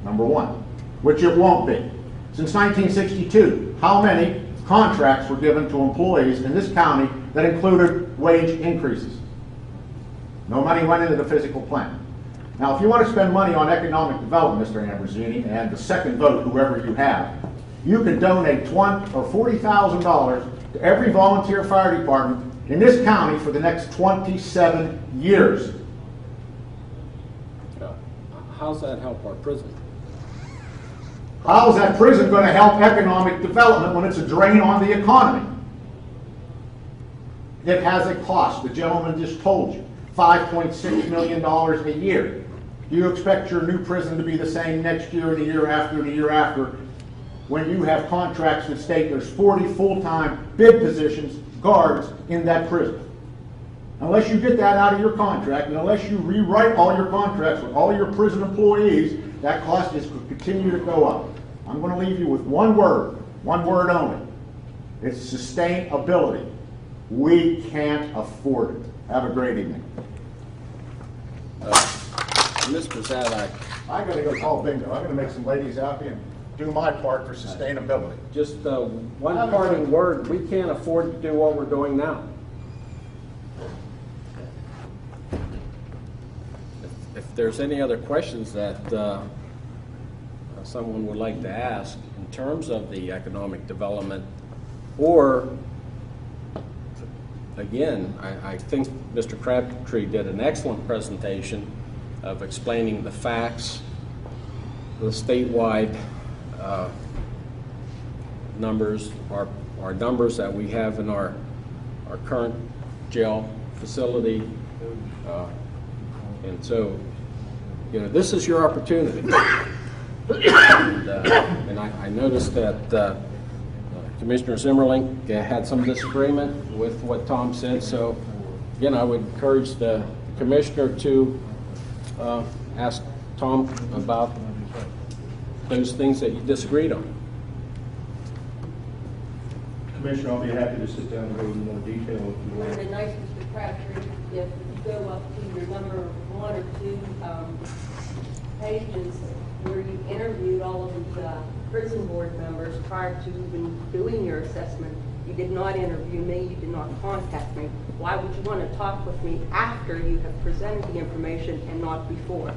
#1, which it won't be. Since 1962, how many contracts were given to employees in this county that included wage increases? No money went into the physical plant. Now, if you want to spend money on economic development, Mr. Ambrosini, and the second vote, whoever you have, you can donate $20,000 or $40,000 to every volunteer fire department in this county for the next 27 years. How's that help our prison? How is that prison going to help economic development when it's a drain on the economy? It has a cost. The gentleman just told you, $5.6 million a year. Do you expect your new prison to be the same next year and the year after and the year after, when you have contracts that state there's 40 full-time bid positions, guards, in that prison? Unless you get that out of your contract, and unless you rewrite all your contracts with all your prison employees, that cost is going to continue to go up. I'm going to leave you with one word only. It's sustainability. We can't afford it. Have a great evening. Mr. Zadlak, I got to go call bingo. I'm going to make some ladies happy and do my part for sustainability. just one parting word: we can't afford to do what we're doing now. If there's any other questions that someone would like to ask in terms of the economic development, or, again, I think Mr. Crabtree did an excellent presentation of explaining the facts, the statewide numbers, our numbers that we have in our current jail facility. And so, you know, this is your opportunity. And I noticed that Commissioner Zimmerling had some disagreement with what Tom said. So, again, I would encourage the commissioner to ask Tom about those things that you disagreed on. Commissioner, I'll be happy to sit down and go into more detail if you Would want. have been nice, Mr. Crabtree, if you go up to your number 1 or 2 pages where you interviewed all of the prison board members prior to even doing your assessment. You did not interview me, you did not contact me. Why would you want to talk with me after you have presented the information and not before?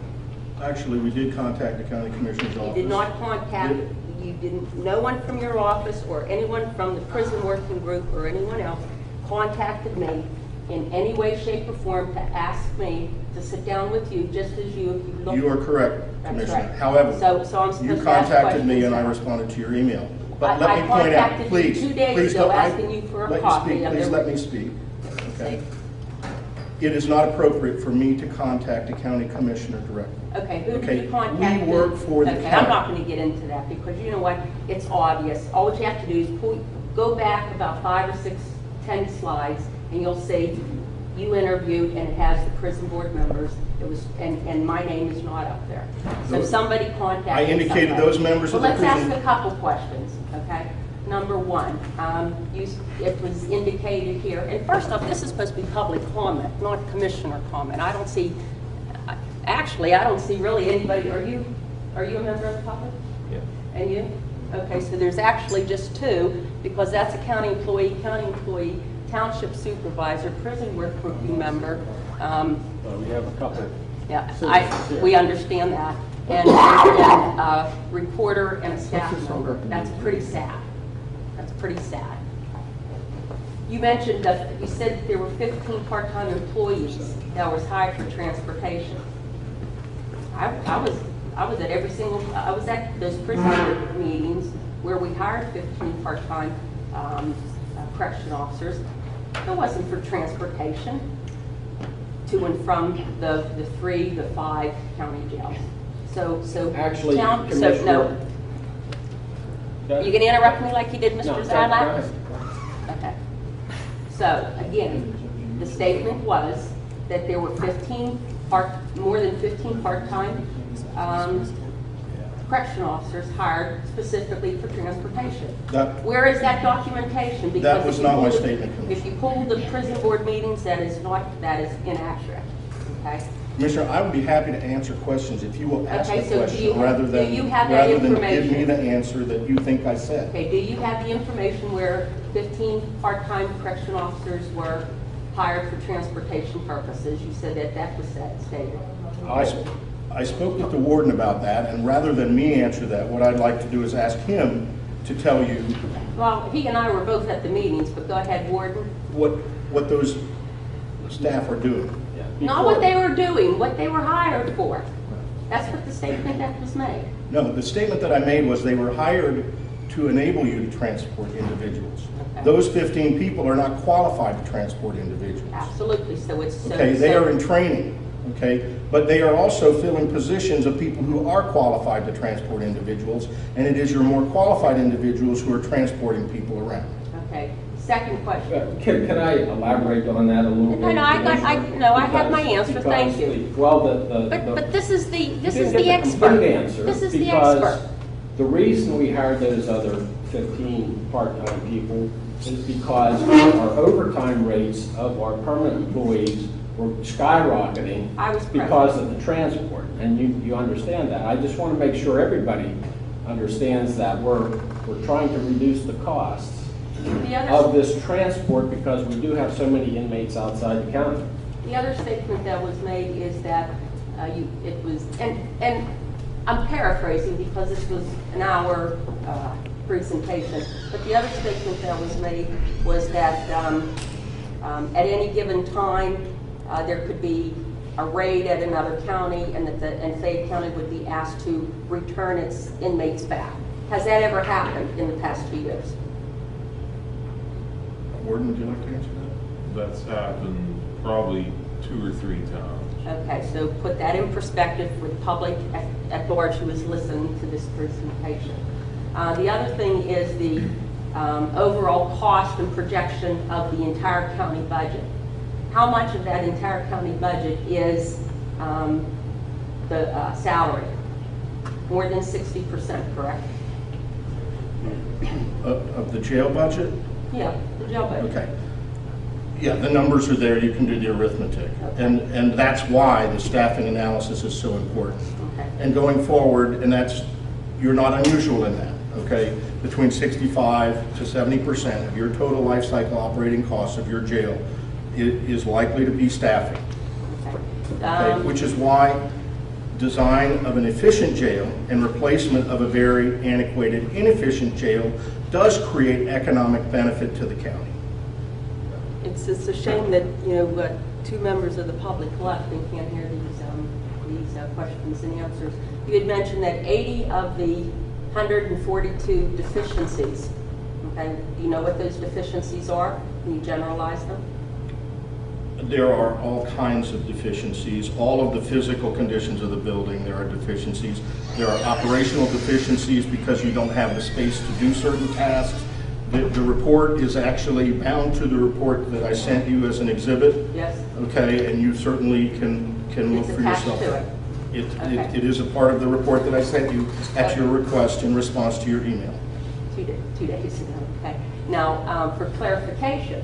Actually, we did contact the county commissioner's office. You did not contact, you didn't, no one from your office or anyone from the prison working group or anyone else contacted me in any way, shape, or form to ask me to sit down with you, just as you, if you look. You are correct, That's Commissioner. right. However, So I'm supposed you to ask contacted me questions and I now. responded to your email. But I let me point out, contacted you please, 2 days please ago don't. asking you for a copy of Please it. let me speak, okay? It is not appropriate for me to contact a county commissioner directly. Okay, who Okay, did you contact? we work for the Okay, county. I'm not going to get into that because you know what? It's obvious. All you have to do is go back about 5 or 6, 10 slides, and you'll see you interviewed, and it has the prison board members. It was, and my name is not up there. So somebody contacted. I indicated somebody. those members of the Well, let's prison. ask a couple questions, okay? Number 1, it was indicated here, and first off, this is supposed to be public comment, not commissioner comment. I don't see, actually, I don't see really anybody. Are you a member of the public? Yeah. And you? Okay, so there's actually just 2, because that's a county employee, township supervisor, prison work group member. We have a couple. Yeah, we understand that. And a reporter and a staff member. That's pretty sad. That's pretty sad. You mentioned that, you said that there were 15 part-time employees that was hired for transportation. I was at every single, I was at those prison board meetings where we hired 15 part-time correction officers. It wasn't for transportation to and from the 3, the 5 county jails. So Actually, no. Commissioner. You can interrupt me like you did, Mr. No, Zadlak? go ahead. Okay. So, again, the statement was that there were more than 15 part-time correction officers hired specifically for transportation. Where is that documentation? Because That was if you not my pull statement, If you pull the prison board meetings, that is inaccurate, okay? Commissioner, I would be happy to answer questions if you will ask Okay, the so do question you- rather do you have that than give information? me the answer that you think I said. Okay, do you have the information where 15 part-time correction officers were hired for transportation purposes? You said that was stated. I spoke with the warden about that, and rather than me answer that, what I'd like to do is ask him to tell you Well, he and I were both at the meetings, but go ahead, Warden. what those staff are doing. Not what they were doing, what they were hired for. That's what the statement that was made. No, the statement that I made was they were hired to enable you to transport individuals. Okay. Those 15 people are not qualified to transport individuals. Absolutely, so it's... Okay, they are in training, okay? But they are also filling positions of people who are qualified to transport individuals, and it is your more qualified individuals who are transporting people around. Okay, second question. Can I elaborate on that a little bit? No, I have my answer, thank you. Well, But this is the You didn't get expert. complete answer This is the because expert. The reason we hired those other 15 part-time people is because our overtime rates of our permanent employees were skyrocketing I was present. because of the transport, and you understand that. I just want to make sure everybody understands that we're trying to reduce the costs of this transport because we do have so many inmates outside the county. The other statement that was made is that it was, and I'm paraphrasing because this was an hour presentation, but the other statement that was made was that at any given time, there could be a raid at another county and that Fayette County would be asked to return its inmates back. Has that ever happened in the past 2 years? Warden, would you like to answer that? That's happened probably 2 or 3 times. Okay, so put that in perspective for the public at large who is listening to this presentation. The other thing is the overall cost and projection of the entire county budget. How much of that entire county budget is the salary? More than 60%, correct? Of the jail budget? Yeah, the jail budget. Okay. Yeah, the numbers are there, you can do the arithmetic. Okay. And that's why the staffing analysis is so important. Okay. And going forward, and you're not unusual in that, okay? Between 65 to 70% of your total life cycle operating costs of your jail is likely to be staffing. Okay? Which is why design of an efficient jail and replacement of a very antiquated, inefficient jail does create economic benefit to the county. It's a shame that, two members of the public left and can't hear these questions and answers. You had mentioned that 80 of the 142 deficiencies, okay, do you know what those deficiencies are? Can you generalize them? There are all kinds of deficiencies. All of the physical conditions of the building, there are deficiencies. There are operational deficiencies because you don't have the space to do certain tasks. The report is actually bound to the report that I sent you as an exhibit. Yes. Okay, and you certainly can look for yourself. It's attached to it. It is a part of the report that I sent you at your request in response to your email. 2 days ago, okay. Now, for clarification,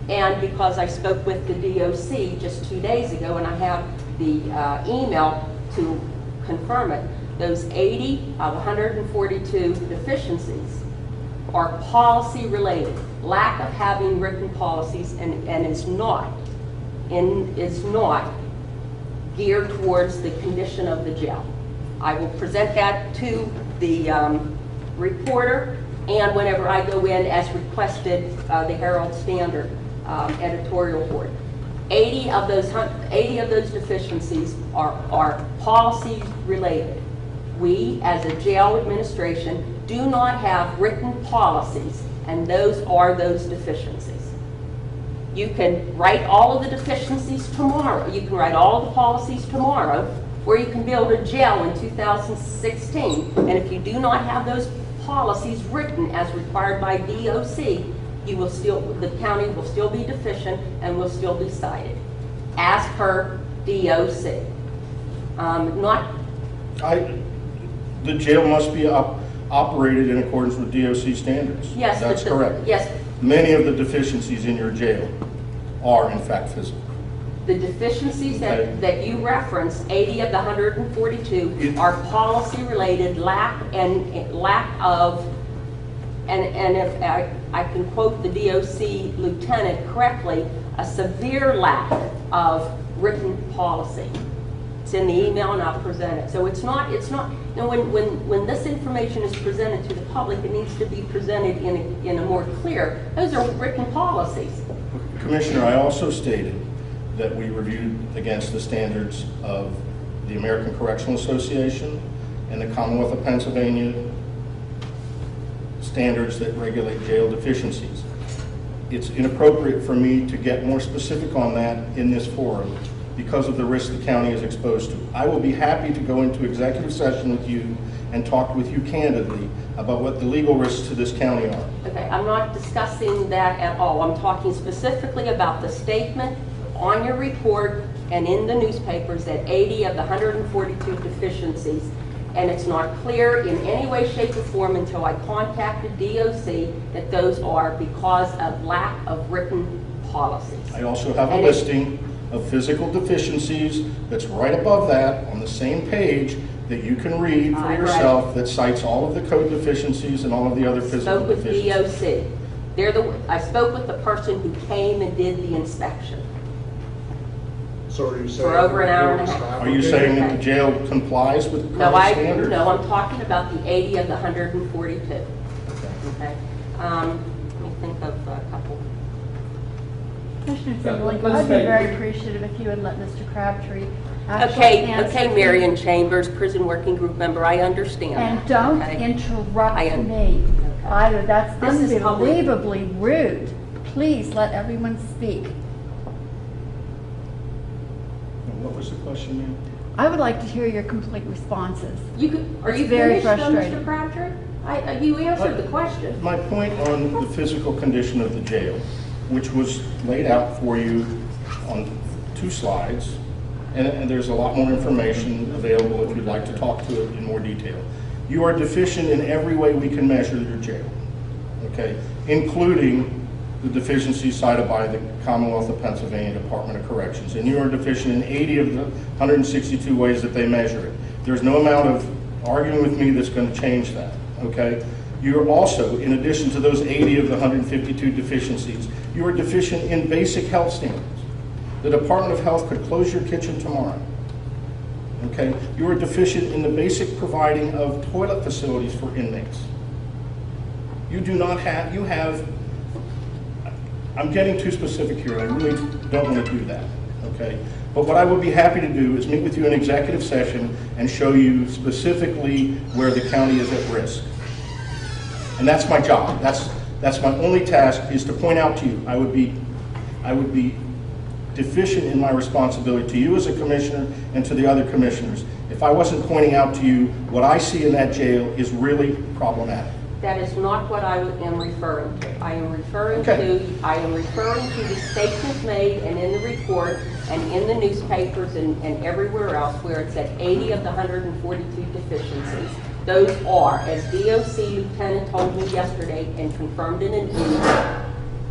and because I spoke with the DOC just 2 days ago, and I have the email to confirm it, those 80 of 142 deficiencies are policy related, lack of having written policies, and is not geared towards the condition of the jail. I will present that to the reporter, and whenever I go in as requested, the Herald-Standard editorial board. 80 of those deficiencies are policy related. We, as a jail administration, do not have written policies, and those are those deficiencies. You can write all of the deficiencies tomorrow. You can write all of the policies tomorrow, or you can build a jail in 2016. And if you do not have those policies written as required by DOC, the county will still be deficient and will still be cited, as per DOC. The jail must be operated in accordance with DOC standards. Yes, that's correct. Yes. Many of the deficiencies in your jail are in fact physical. The deficiencies that you reference, 80 of the 142, are policy related, lack of, and if I can quote the DOC lieutenant correctly, a severe lack of written policy. It's in the email and I'll present it. So it's not, when this information is presented to the public, it needs to be presented in a more clear, those are written policies. Commissioner, I also stated that we reviewed against the standards of the American Correctional Association and the Commonwealth of Pennsylvania standards that regulate jail deficiencies. It's inappropriate for me to get more specific on that in this forum because of the risk the county is exposed to. I will be happy to go into executive session with you and talk with you candidly about what the legal risks to this county are. Okay, I'm not discussing that at all. I'm talking specifically about the statement on your report and in the newspapers that 80 of the 142 deficiencies, and it's not clear in any way, shape, or form until I contacted DOC that those are because of lack of written policies. I also have a listing of physical deficiencies that's right above that on the same page that you can read for yourself that cites all of the code deficiencies and all of the other physical deficiencies. DOC. I spoke with the person who came and did the inspection. So are you saying? For over an hour and a half. Are you saying that the jail complies with No, current standards? no, I'm talking about the 80 of the 142. Okay. Let me think of a couple. Commissioner Yeah, Timberlake, let's I'd be make- very appreciative if you would let Mr. Crabtree actually Okay, answer. Marion Chambers, prison working group member, I understand And that, don't okay? interrupt I am- me either. That's This is public. unbelievably rude. Please let everyone speak. What was the question, ma'am? I would like to hear your complete responses. Are It's you very finished, though, frustrating. Mr. Crabtree? You answered the question. My point on the physical condition of the jail, which was laid out for you on 2 slides, and there's a lot more information available if you'd like to talk to it in more detail. You are deficient in every way we can measure your jail, okay? Including the deficiencies cited by the Commonwealth of Pennsylvania Department of Corrections. And you are deficient in 80 of the 162 ways that they measure it. There's no amount of arguing with me that's going to change that, okay? You're also, in addition to those 80 of the 152 deficiencies, you are deficient in basic health standards. The Department of Health could close your kitchen tomorrow, okay? You are deficient in the basic providing of toilet facilities for inmates. You do not have, you have, I'm getting too specific here, and I really don't want to do that, okay? But what I would be happy to do is meet with you in executive session and show you specifically where the county is at risk. And that's my job. That's my only task, is to point out to you. I would be deficient in my responsibility to you as a commissioner and to the other commissioners if I wasn't pointing out to you what I see in that jail is really problematic. That is not what I am referring to. I am referring Okay. to the statements made and in the report and in the newspapers and everywhere else where it said 80 of the 142 deficiencies. Those are, as DOC Lieutenant told me yesterday and confirmed in an email,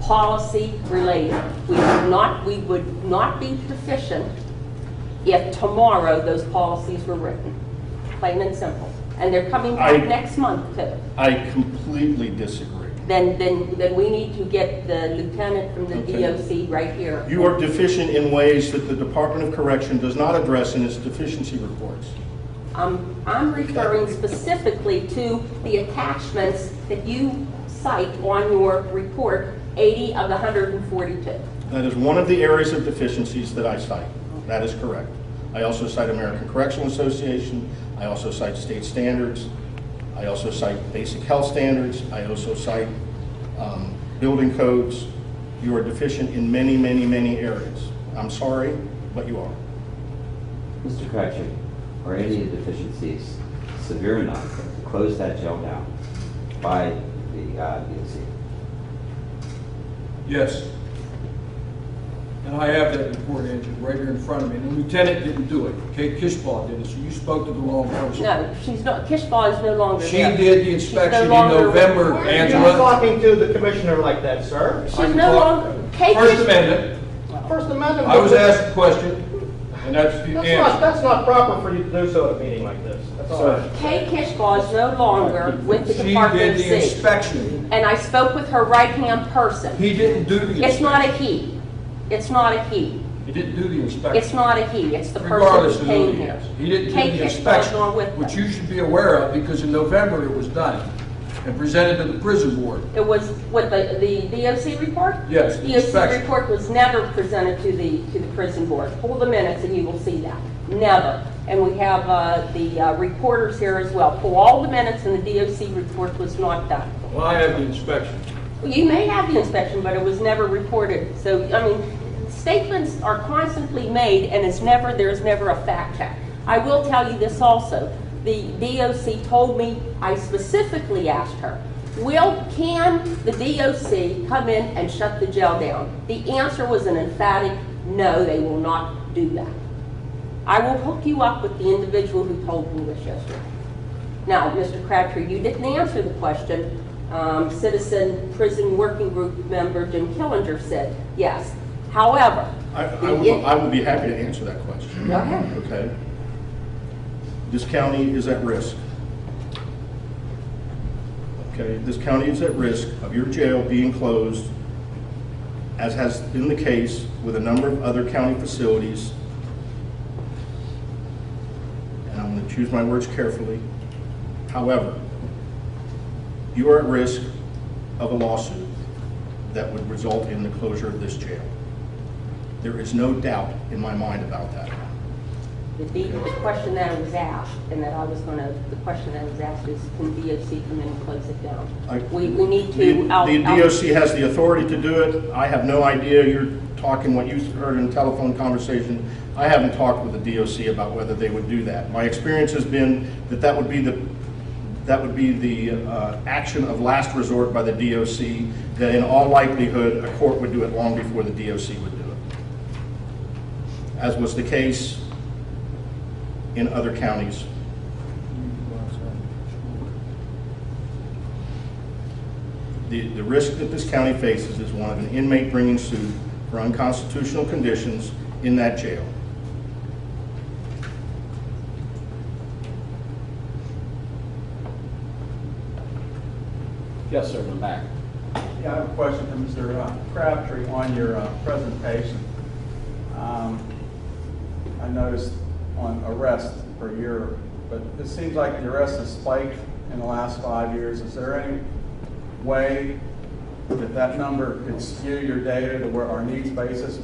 policy related. We would not be deficient if tomorrow those policies were written, plain and simple. And they're coming back next month too. I completely disagree. Then we need to get the lieutenant from the Okay. DOC right here. You are deficient in ways that the Department of Correction does not address in its deficiency reports. I'm referring specifically to the attachments that you cite on your report, 80 of the 142. That is one of the areas of deficiencies that I cite. That is correct. I also cite American Correctional Association. I also cite state standards. I also cite basic health standards. I also cite building codes. You are deficient in many, many, many areas. I'm sorry, but you are. Mr. Crabtree, are any of the deficiencies severe enough to close that jail down by the DOC? Yes. And I have that report, Andrew, right here in front of me. And the lieutenant didn't do it. Kate Kishbaugh did it, so you spoke to the wrong person. No, she's not, Kishbaugh is no longer She there. did the She's inspection in no longer November, reported. You're Angela. talking to the commissioner like that, sir. She's no longer, Kate First Kishbaugh, Amendment, First Amendment. I was asked a question, and that's the answer. That's not proper for you to do so at a meeting like this. That's all right. Kate Kishbaugh is no longer with the She Department did of the State. inspection. And I spoke with her right-hand person. He didn't do the inspection. It's not a he. It's not a he. He didn't do the inspection. It's not a he. It's the Regardless person of who who came he here. is. He didn't do Kate the Kishbaugh's inspection, not with which them. you should be aware of, because in November it was done and presented to the prison board. It was, what, the DOC report? Yes, the DOC inspection. report was never presented to the prison board. Pull the minutes and you will see that. Never. And we have the reporters here as well. Pull all the minutes and the DOC report was not done. Well, I have the inspection. You may have the inspection, but it was never reported. So, I mean, statements are constantly made and there's never a fact check. I will tell you this also. The DOC told me, I specifically asked her, can the DOC come in and shut the jail down? The answer was an emphatic, no, they will not do that. I will hook you up with the individual who told me this yesterday. Now, Mr. Crabtree, you didn't answer the question. Citizen Prison Working Group member Jim Killinger said yes. However, I would be happy to answer that question. Go ahead. Okay. This county is at risk. Okay, this county is at risk of your jail being closed, as has been the case with a number of other county facilities choose my words carefully. However, you are at risk of a lawsuit that would result in the closure of this jail. There is no doubt in my mind about that. The question that was asked, and that I was going to, the question that was asked is, can DOC come in and close it down? We need to. The DOC has the authority to do it. I have no idea. You're talking what you heard in telephone conversation. I haven't talked with the DOC about whether they would do that. My experience has been that that would be the action of last resort by the DOC, that in all likelihood, a court would do it long before the DOC would do it, as was the case in other counties. The risk that this county faces is one of an inmate bringing suit for unconstitutional conditions in that jail. Yes, sir, I'm back. Yeah, I have a question for Mr. Crabtree on your presentation. I noticed on arrests per year, but it seems like the arrests have spiked in the last 5 years. Is there any way that number could skew your data to where our needs basis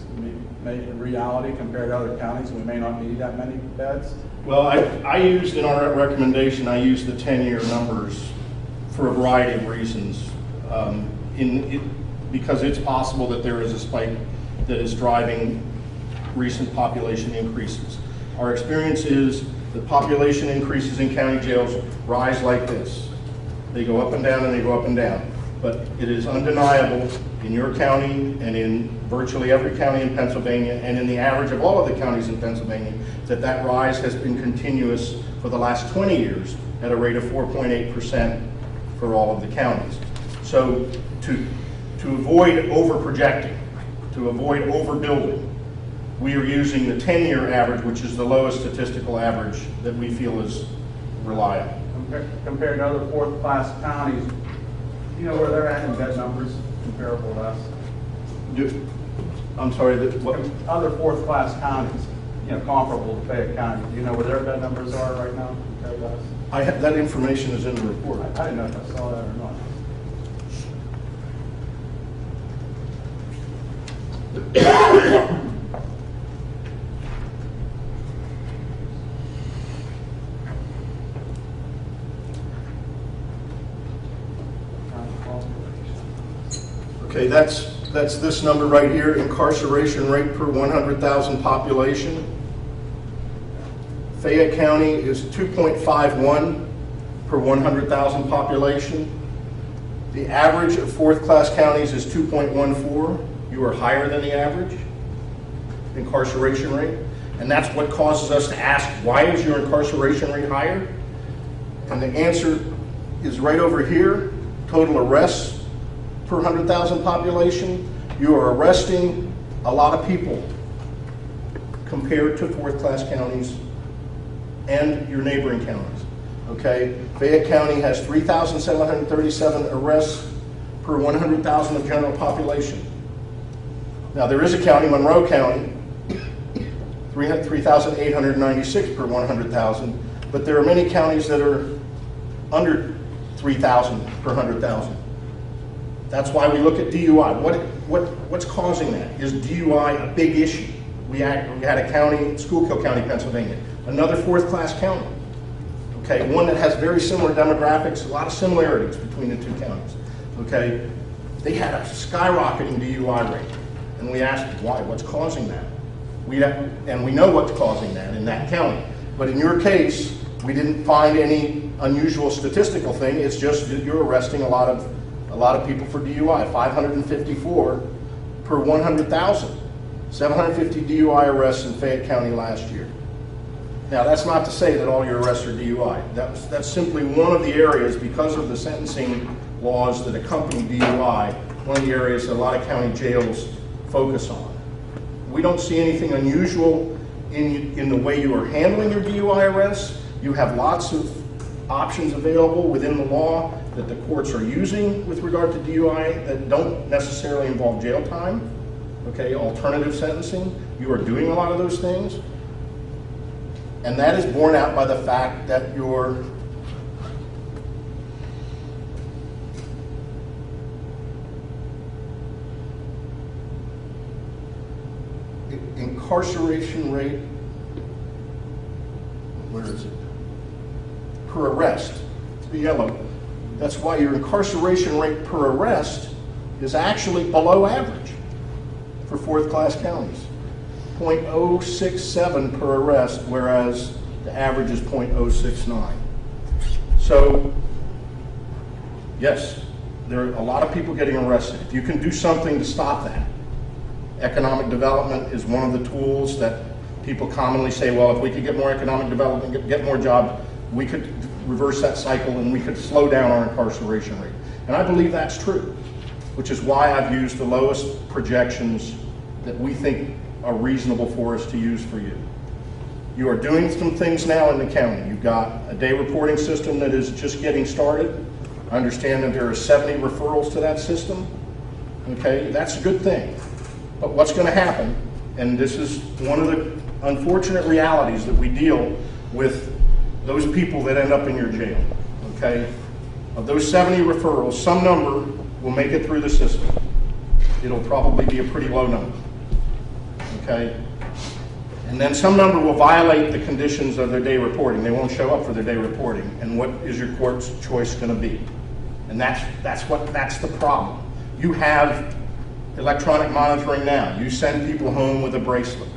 may in reality compared to other counties, we may not need that many beds? Well, I used in our recommendation, I used the 10-year numbers for a variety of reasons. Because it's possible that there is a spike that is driving recent population increases. Our experience is that population increases in county jails rise like this. They go up and down and they go up and down. But it is undeniable in your county and in virtually every county in Pennsylvania and in the average of all of the counties in Pennsylvania that that rise has been continuous for the last 20 years at a rate of 4.8% for all of the counties. So to avoid over-projecting, to avoid overbuilding, we are using the 10-year average, which is the lowest statistical average that we feel is reliable. Compared to other fourth-class counties, you know where they're at in bed numbers comparable to us? I'm sorry, what? Other fourth-class counties, you know, comparable to Fayette County. Do you know where their bed numbers are right now compared to us? That information is in the report. I didn't know if I saw that or not. Okay, that's this number right here, incarceration rate per 100,000 population. Fayette County is 2.51 per 100,000 population. The average of fourth-class counties is 2.14. You are higher than the average incarceration rate. And that's what causes us to ask, why is your incarceration rate higher? And the answer is right over here, total arrests per 100,000 population. You are arresting a lot of people compared to fourth-class counties and your neighboring counties. Okay, Fayette County has 3,737 arrests per 100,000 of general population. Now there is a county, Monroe County, 3,896 per 100,000, but there are many counties that are under 3,000 per 100,000. That's why we look at DUI. What's causing that? Is DUI a big issue? We had a county, Schuylkill County, Pennsylvania, another fourth-class county. Okay, one that has very similar demographics, a lot of similarities between the two counties. Okay, they had a skyrocketing DUI rate, and we asked why. What's causing that? And we know what's causing that in that county. But in your case, we didn't find any unusual statistical thing. It's just that you're arresting a lot of people for DUI. 554 per 100,000. 750 DUI arrests in Fayette County last year. Now, that's not to say that all your arrests are DUI. That's simply one of the areas, because of the sentencing laws that accompany DUI, one of the areas that a lot of county jails focus on. We don't see anything unusual in the way you are handling your DUI arrests. You have lots of options available within the law that the courts are using with regard to DUI that don't necessarily involve jail time. Okay, alternative sentencing. You are doing a lot of those things. And that is borne out by the fact that your incarceration rate, where is it? Per arrest, the yellow. That's why your incarceration rate per arrest is actually below average for fourth-class counties. 0.067 per arrest, whereas the average is 0.069. So, yes, there are a lot of people getting arrested. If you can do something to stop that, economic development is one of the tools that people commonly say, well, if we could get more economic development, get more jobs, we could reverse that cycle and we could slow down our incarceration rate. And I believe that's true, which is why I've used the lowest projections that we think are reasonable for us to use for you. You are doing some things now in the county. You've got a day reporting system that is just getting started. I understand that there are 70 referrals to that system. Okay, that's a good thing. But what's going to happen, and this is one of the unfortunate realities that we deal with those people that end up in your jail, okay? Of those 70 referrals, some number will make it through the system. It'll probably be a pretty low number, okay? And then some number will violate the conditions of their day reporting. They won't show up for their day reporting. And what is your court's choice going to be? And that's the problem. You have electronic monitoring now. You send people home with a bracelet,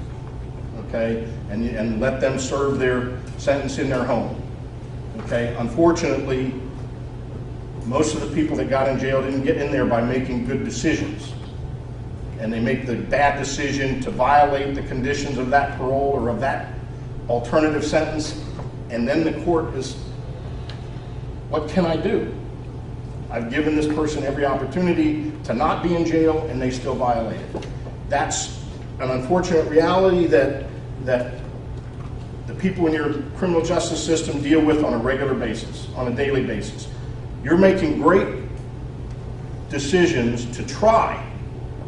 okay, and let them serve their sentence in their home, okay. Unfortunately, most of the people that got in jail didn't get in there by making good decisions, and they make the bad decision to violate the conditions of that parole or of that alternative sentence, and then the court is, what can I do? I've given this person every opportunity to not be in jail, and they still violate it. That's an unfortunate reality that the people in your criminal justice system deal with on a regular basis, on a daily basis. You're making great decisions to try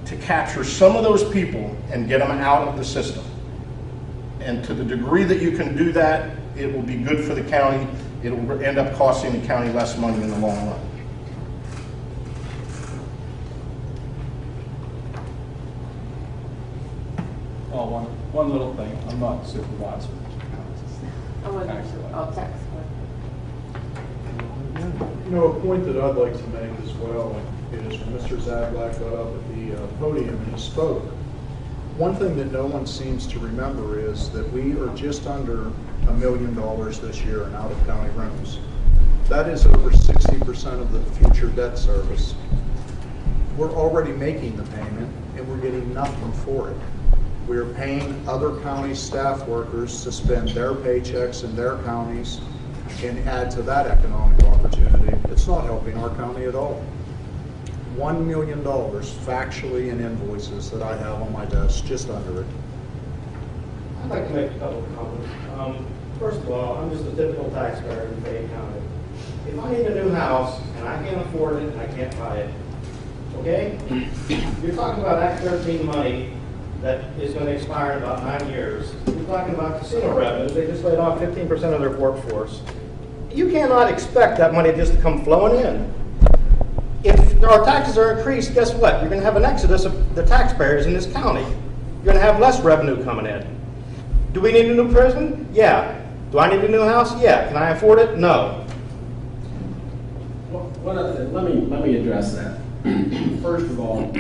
to capture some of those people and get them out of the system. And to the degree that you can do that, it will be good for the county. It will end up costing the county less money in the long run. Oh, one little thing. I'm not a supervisor. Text. You know, a point that I'd like to make as well is when Mr. Zaglak got up at the podium and he spoke, one thing that no one seems to remember is that we are just under $1 million this year in out-of-county rentals. That is over 60% of the future debt service. We're already making the payment and we're getting nothing for it. We're paying other county staff workers to spend their paychecks in their counties and add to that economic opportunity. It's not helping our county at all. $1 million factually in invoices that I have on my desk, just under it. I'd like to make a couple of comments. First of all, I'm just a typical taxpayer in Fayette County. If I need a new house and I can't afford it, I can't buy it. Okay? You're talking about Act 13 money that is going to expire in about 9 years. You're talking about casino revenues. They just laid off 15% of their workforce. You cannot expect that money just to come flowing in. If our taxes are increased, guess what? You're going to have an exodus of the taxpayers in this county. You're going to have less revenue coming in. Do we need a new prison? Yeah. Do I need a new house? Yeah. Can I afford it? No. Let me address that. First of all,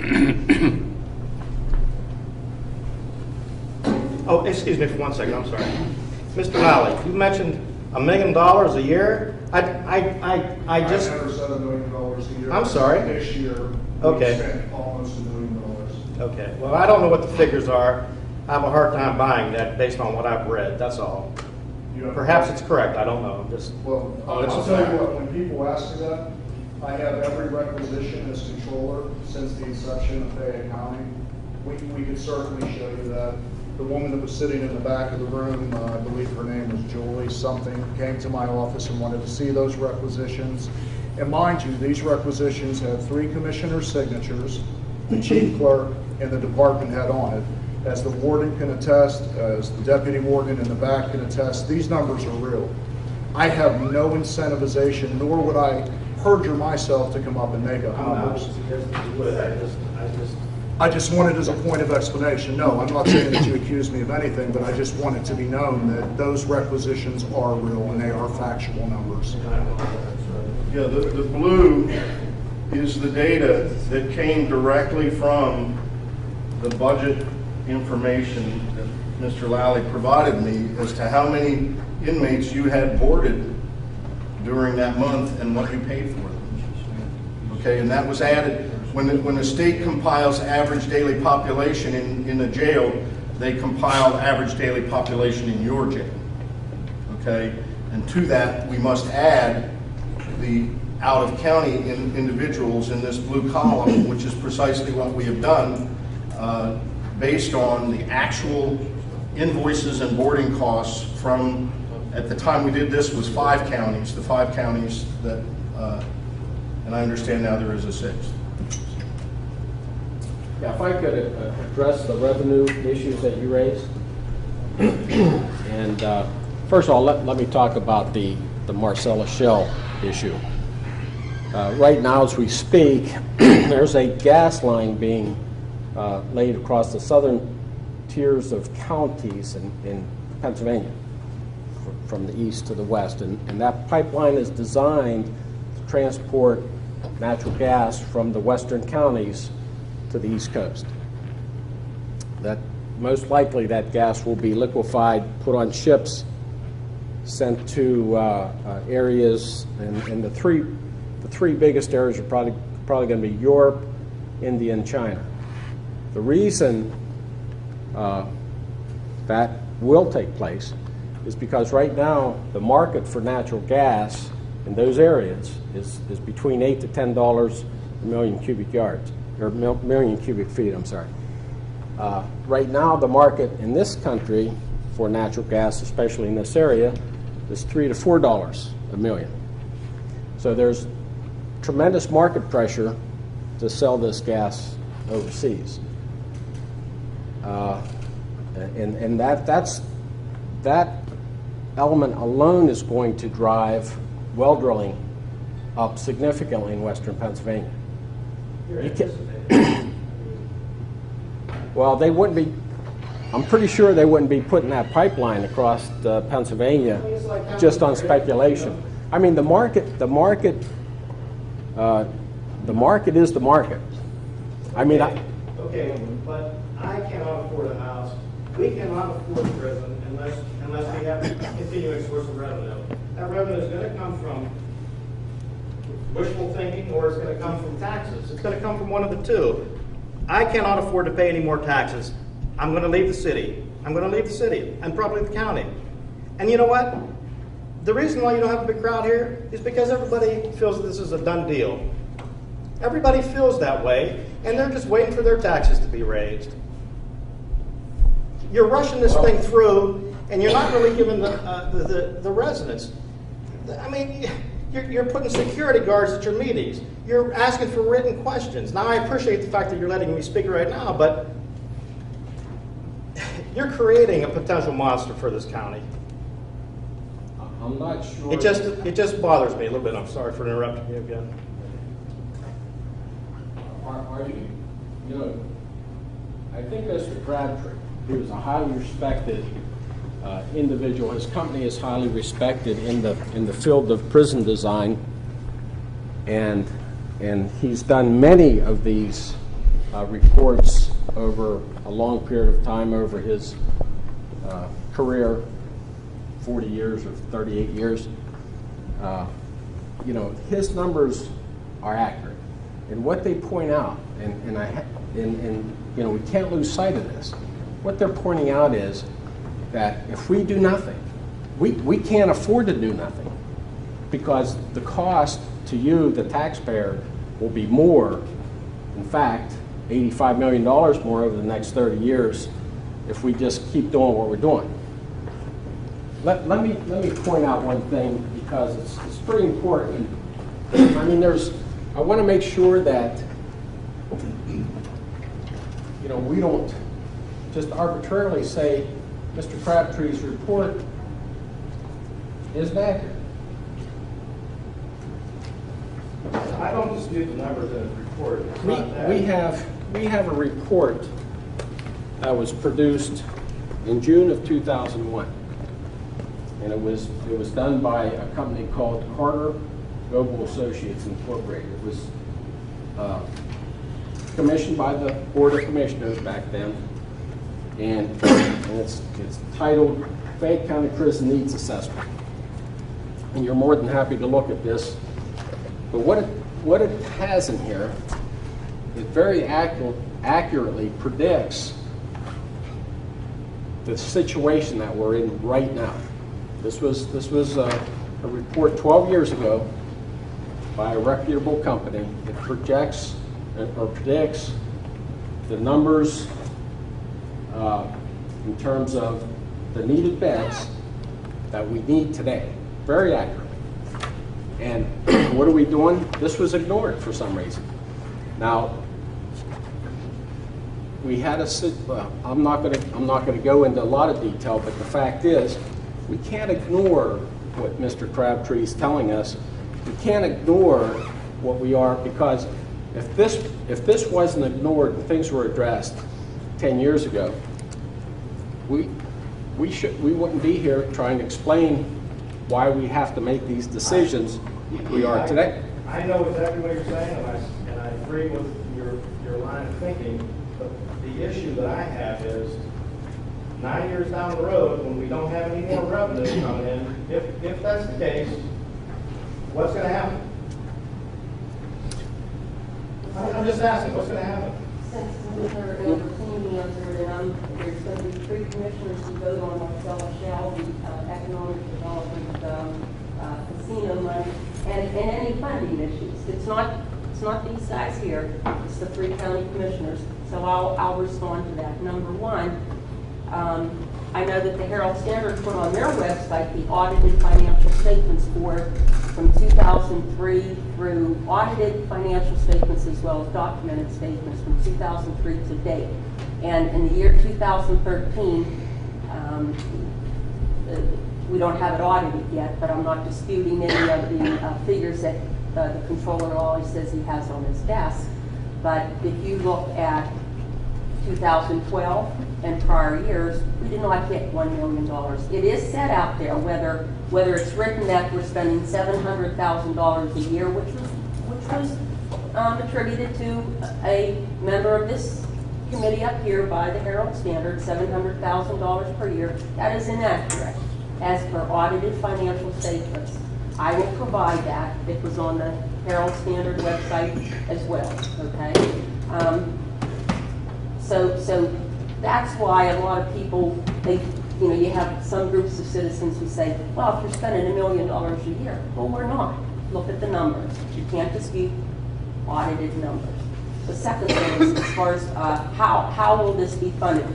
oh, excuse me for 1 second. I'm sorry, Mr. Lally. You mentioned $1 million a year. I just. I never said $1 million a year. I'm sorry. This year, okay. we spent almost $1 million. Okay. Well, I don't know what the figures are. I have a hard time buying that based on what I've read. That's all. Perhaps it's correct. I don't know. Just. Well, I'll tell you what. When people ask me that, I have every requisition as controller since the inception of Fayette County. We could certainly show you that. The woman that was sitting in the back of the room, I believe her name was Julie something, came to my office and wanted to see those requisitions. And mind you, these requisitions have 3 commissioners' signatures, the chief clerk, and the department head on it. As the warden can attest, as the deputy warden in the back can attest, these numbers are real. I have no incentivization, nor would I perjure myself to come up and make up numbers. I just wanted as a point of explanation. No, I'm not saying that you accuse me of anything, but I just want it to be known that those requisitions are real and they are factual numbers. Yeah, the blue is the data that came directly from the budget information that Mr. Lally provided me as to how many inmates you had boarded during that month and what you paid for them. Okay, and that was added. When the state compiles average daily population in a jail, they compile average daily population in your jail. Okay, and to that we must add the out-of-county individuals in this blue column, which is precisely what we have done based on the actual invoices and boarding costs from, at the time we did this, was 5 counties, the 5 counties that, and I understand now there is a 6th. Yeah, if I could address the revenue issues that you raised. And first of all, let me talk about the Marcellus Shell issue. Right now, as we speak, there's a gas line being laid across the southern tiers of counties in Pennsylvania, from the east to the west. And that pipeline is designed to transport natural gas from the western counties to the East Coast. That most likely that gas will be liquefied, put on ships, sent to areas, and the three biggest areas are probably going to be Europe, India, and China. The reason that will take place is because right now the market for natural gas in those areas is between $8 to $10 a million cubic yards. Or million cubic feet, I'm sorry. Right now, the market in this country for natural gas, especially in this area, is $3 to $4 a million. So there's tremendous market pressure to sell this gas overseas. And that element alone is going to drive well drilling up significantly in western Pennsylvania. Well, they wouldn't be, I'm pretty sure they wouldn't be putting that pipeline across Pennsylvania just on speculation. I mean, the market is the market. I mean, okay, but I cannot afford a house. We cannot afford a prison unless we have a continuing source of revenue. That revenue is going to come from wishful thinking, or it's going to come from taxes. It's going to come from one of the two. I cannot afford to pay any more taxes. I'm going to leave the city. I'm going to leave the city and probably the county. And you know what? The reason why you don't have a big crowd here is because everybody feels this is a done deal. Everybody feels that way, and they're just waiting for their taxes to be raised. You're rushing this thing through, and you're not really giving the residents. I mean, you're putting security guards at your meetings. You're asking for written questions. Now, I appreciate the fact that you're letting me speak right now, but you're creating a potential monster for this county. I'm not sure. It just bothers me a little bit. I'm sorry for interrupting you again. Are you, I think Mr. Crabtree, he was a highly respected individual. His company is highly respected in the field of prison design, and he's done many of these reports over a long period of time, over his career, 40 years or 38 years. His numbers are accurate, and what they point out, and we can't lose sight of this. What they're pointing out is that if we do nothing, we can't afford to do nothing, because the cost to you, the taxpayer, will be more, in fact, $85 million more over the next 30 years if we just keep doing what we're doing. Let me point out one thing, because it's pretty important. I mean, I want to make sure that we don't just arbitrarily say Mr. Crabtree's report isn't accurate. I don't dispute the numbers in the report. It's not that. We have a report that was produced in June of 2001. And it was done by a company called Carter Global Associates Incorporated. It was commissioned by the Board of Commissioners back then. And it's titled Fayette County Prison Needs Assessment. And you're more than happy to look at this. But what it has in here, it very accurately predicts the situation that we're in right now. This was a report 12 years ago by a reputable company. It projects or predicts the numbers in terms of the needed beds that we need today, very accurately. And what are we doing? This was ignored for some reason. Now, we had I'm not going to go into a lot of detail, but the fact is, we can't ignore what Mr. Crabtree is telling us. We can't ignore what we are, because if this wasn't ignored and things were addressed 10 years ago, we wouldn't be here trying to explain why we have to make these decisions we are today. I know exactly what you're saying, and I agree with your line of thinking, but the issue that I have is 9 years down the road, when we don't have any more revenue coming in, if that's the case, what's going to happen? I'm just asking, what's going to happen? Since Mr. Overseen answered, and there's going to be 3 commissioners who vote on Marcella Shell, the economic development, casino money, and any funding issues. It's not these guys here. It's the 3 county commissioners. So I'll respond to that. Number 1, I know that the Herald-Standard put on their website the audited financial statements from 2003 through audited financial statements as well as documented statements from 2003 to date. And in the year 2013, we don't have it audited yet, but I'm not disputing any of the figures that the controller always says he has on his desk. But if you look at 2012 and prior years, we did not hit $1 million. It is set out there whether it's written that we're spending $700,000 a year, which was attributed to a member of this committee up here by the Herald-Standard, $700,000 per year. That is inaccurate as per audited financial statements. I will provide that. It was on the Herald-Standard website as well, okay? So that's why a lot of people, you have some groups of citizens who say, well, if you're spending $1 million a year, well, we're not. Look at the numbers. You can't dispute audited numbers. The second thing is, as far as how will this be funded?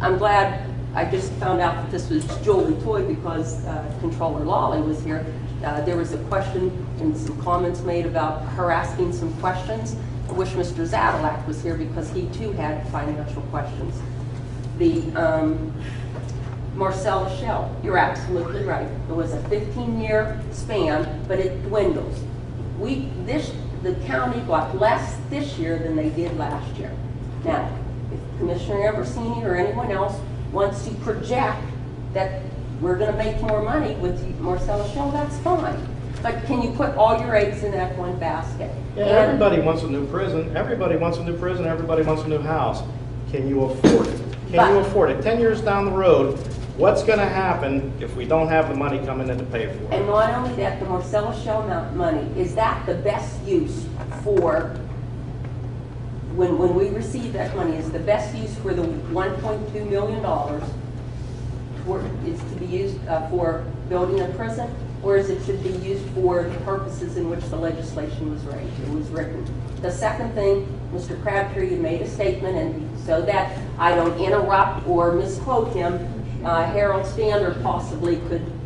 I'm glad I just found out that this was Julie Toy because Controller Lawley was here. There was a question and some comments made about her asking some questions. I wish Mr. Zadilak was here because he too had financial questions. The Marcella Shell, you're absolutely right. It was a 15-year span, but it dwindles. The county got less this year than they did last year. Now, if Commissioner Eversini or anyone else wants to project that we're going to make more money with Marcella Shell, that's fine. But can you put all your eggs in that one basket? Yeah, everybody wants a new prison. Everybody wants a new prison. Everybody wants a new house. Can you afford it? Can you afford it? 10 years down the road, what's going to happen if we don't have the money coming in to pay for it? And not only that, the Marcella Shell money, is that the best use for, when we receive that money, is the best use for the $1.2 million is to be used for building a prison, or is it should be used for the purposes in which the legislation was written? The second thing, Mr. Crabtree had made a statement, and so that I don't interrupt or misquote him, Herald-Standard possibly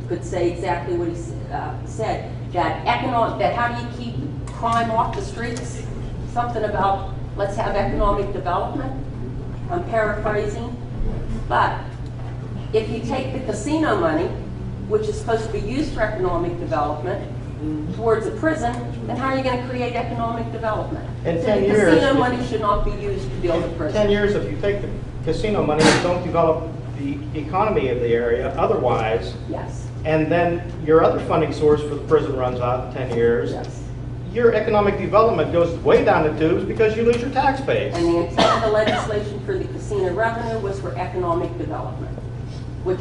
could say exactly what he said, that how do you keep crime off the streets? Something about let's have economic development. I'm paraphrasing. But if you take the casino money, which is supposed to be used for economic development, towards a prison, then how are you going to create economic development? In The 10 years, casino money should not be used to build a prison. 10 years, if you take the casino money and don't develop the economy of the area otherwise, Yes, and then your other funding source for the prison runs out in 10 years, yes. your economic development goes way down the tubes because you lose your tax base. And the intent of the legislation for the casino revenue was for economic development, and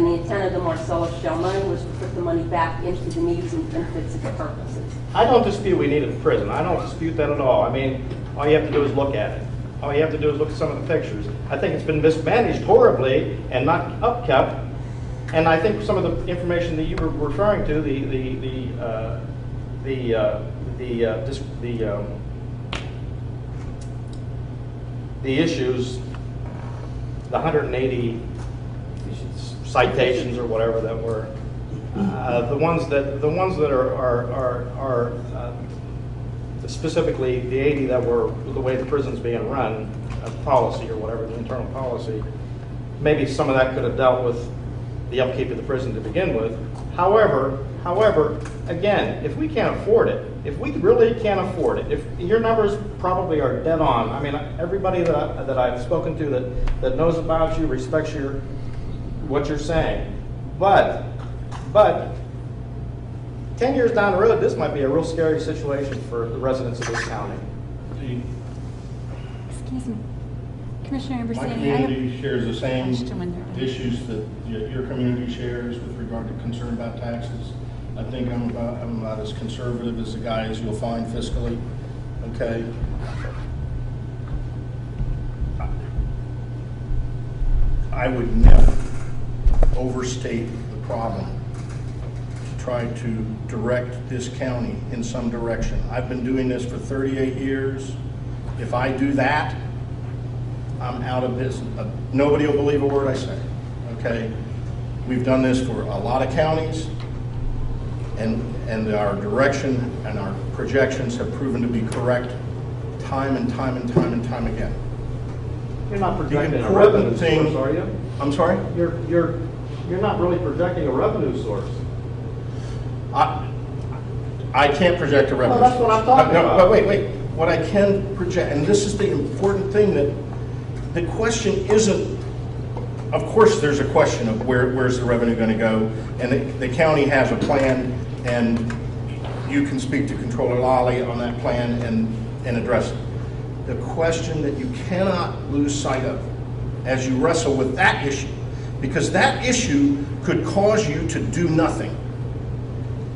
the intent of the Marcellus Shell money was to put the money back into the needs and benefits of the purposes. I don't dispute we needed a prison. I don't dispute that at all. I mean, all you have to do is look at it. All you have to do is look at some of the pictures. I think it's been mismanaged horribly and not upkept. And I think some of the information that you were referring to, the issues, the 180 citations or whatever that were, the ones that are specifically the 80 that were the way the prison's being run, policy or whatever, the internal policy. Maybe some of that could have dealt with the upkeep of the prison to begin with. However, again, if we can't afford it, if we really can't afford it, if your numbers probably are dead on. I mean, everybody that I've spoken to that knows about you, respects what you're saying. But 10 years down the road, this might be a real scary situation for the residents of this county. Excuse me. Commissioner My Ambersini, community shares the same question when they're done. issues that your community shares with regard to concern about taxes. I think I'm about as conservative as a guy as you'll find fiscally, okay? I would never overstate the problem to try to direct this county in some direction. I've been doing this for 38 years. If I do that, I'm out of business. Nobody will believe a word I say, okay? We've done this for a lot of counties, and our direction and our projections have proven to be correct time and time and time and time again. You're not The projecting a important revenue thing, source, are you? I'm sorry? You're not really projecting a revenue source. I can't project a revenue. Well, that's what I'm talking about. But wait. What I can project, and this is the important thing, that the question isn't, of course there's a question of where's the revenue going to go, and the county has a plan, and you can speak to Controller Lally on that plan and address it. The question that you cannot lose sight of as you wrestle with that issue, because that issue could cause you to do nothing.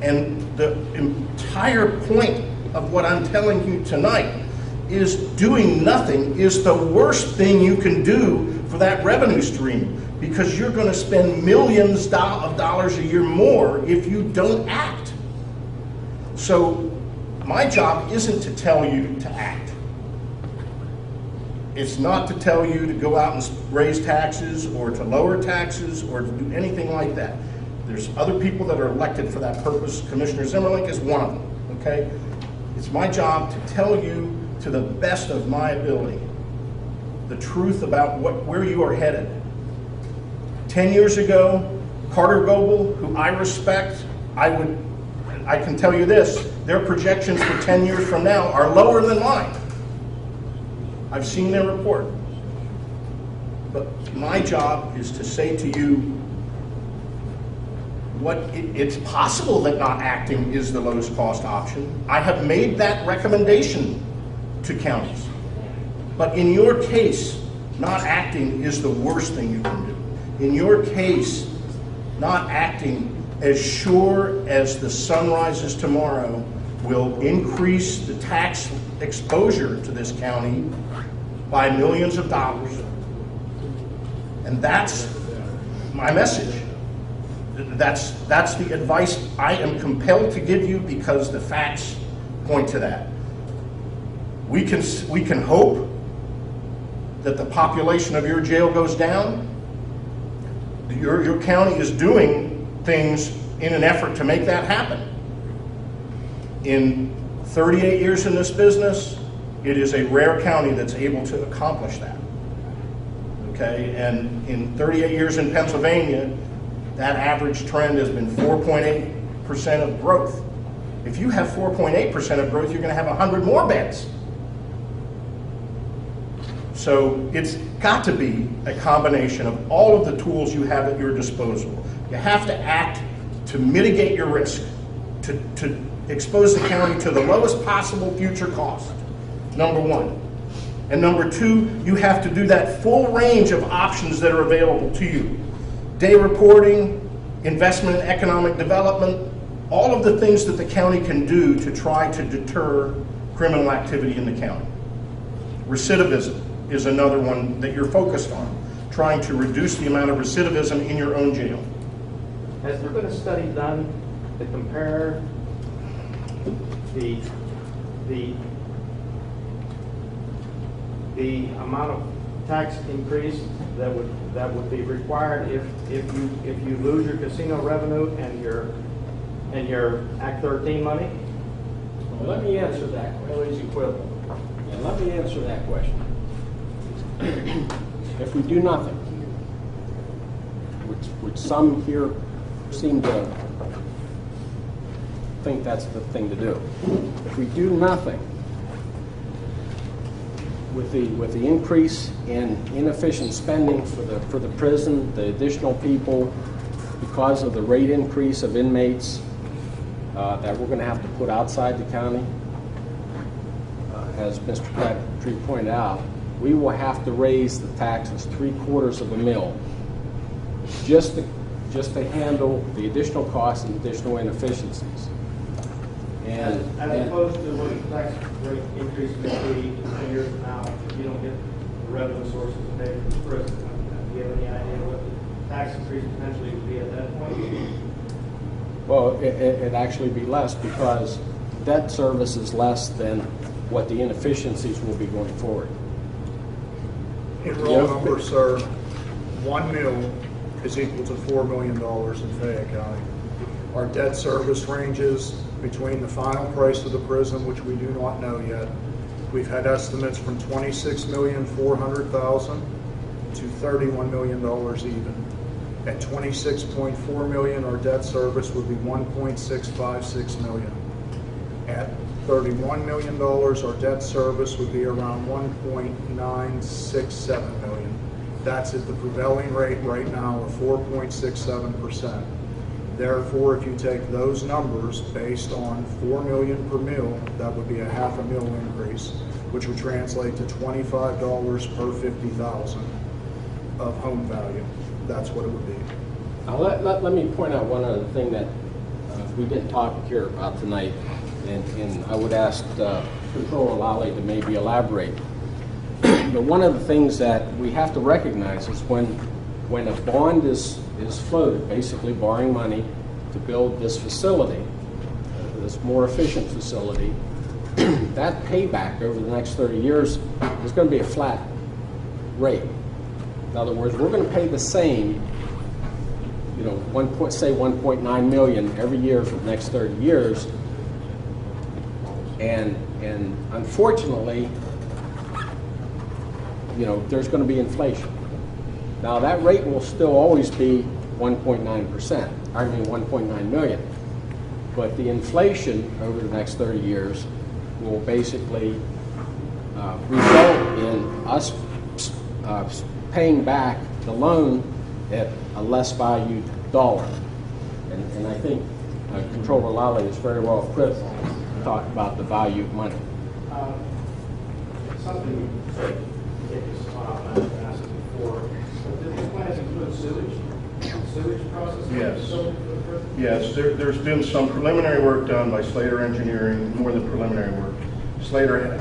And the entire point of what I'm telling you tonight is doing nothing is the worst thing you can do for that revenue stream, because you're going to spend millions of dollars a year more if you don't act. So my job isn't to tell you to act. It's not to tell you to go out and raise taxes or to lower taxes or to do anything like that. There's other people that are elected for that purpose. Commissioner Zimmerlink is one of them, okay? It's my job to tell you to the best of my ability the truth about where you are headed. 10 years ago, Carter Goebel, who I respect, I can tell you this, their projections for 10 years from now are lower than mine. I've seen their report. But my job is to say to you, it's possible that not acting is the lowest cost option. I have made that recommendation to counties. But in your case, not acting is the worst thing you can do. In your case, not acting, as sure as the sun rises tomorrow, will increase the tax exposure to this county by millions of dollars. And that's my message. That's the advice I am compelled to give you, because the facts point to that. We can hope that the population of your jail goes down. Your county is doing things in an effort to make that happen. In 38 years in this business, it is a rare county that's able to accomplish that. okay? And in 38 years in Pennsylvania, that average trend has been 4.8% of growth. If you have 4.8% of growth, you're going to have 100 more beds. So it's got to be a combination of all of the tools you have at your disposal. You have to act to mitigate your risk, to expose the county to the lowest possible future cost, number one. And number two, you have to do that full range of options that are available to you. Day reporting, investment in economic development, all of the things that the county can do to try to deter criminal activity in the county. Recidivism is another one that you're focused on, trying to reduce the amount of recidivism in your own jail. Has there been a study done to compare the amount of tax increase that would be required if you lose your casino revenue and your Act 13 money? Well, let me answer that question. Let me answer that question. If we do nothing, which some here seem to think that's the thing to do. If we do nothing, with the increase in inefficient spending for the prison, the additional people, because of the rate increase of inmates that we're going to have to put outside the county, as Mr. Crabtree pointed out, we will have to raise the taxes 3/4 of a mil just to handle the additional costs and additional inefficiencies. As opposed to what the tax rate increase may be 10 years from now, if you don't get the revenue sources to pay for the prison. Do you have any idea what the tax increase potentially would be at that point? Well, it'd actually be less because debt service is less than what the inefficiencies will be going forward. In raw numbers, sir, 1 mil is equal to $4 million in Fayette County. Our debt service ranges between the final price of the prison, which we do not know yet. We've had estimates from $26,400,000 to $31 million even. At $26.4 million, our debt service would be $1.656 million. At $31 million, our debt service would be around $1.967 million. That's at the prevailing rate right now of 4.67%. Therefore, if you take those numbers based on $4 million per mil, that would be a $0.5 mil increase, which would translate to $25 per 50,000 of home value. That's what it would be. Now let me point out one other thing that we didn't talk here about tonight, and I would ask Controller Lally to maybe elaborate. But one of the things that we have to recognize is when a bond is floated, basically borrowing money to build this facility, this more efficient facility, that payback over the next 30 years is going to be a flat rate. In other words, we're going to pay the same, say 1.9 million every year for the next 30 years, and unfortunately, there's going to be inflation. Now that rate will still always be 1.9%. I mean 1.9 million, but the inflation over the next 30 years will basically result in us paying back the loan at a less valued dollar. And I think Controller Lally is very well equipped to talk about the value of money. Something you said, I've asked before, but did these plans include sewage processing? Yes. Yes, there's been some preliminary work done by Slater Engineering, more than preliminary work. Slater,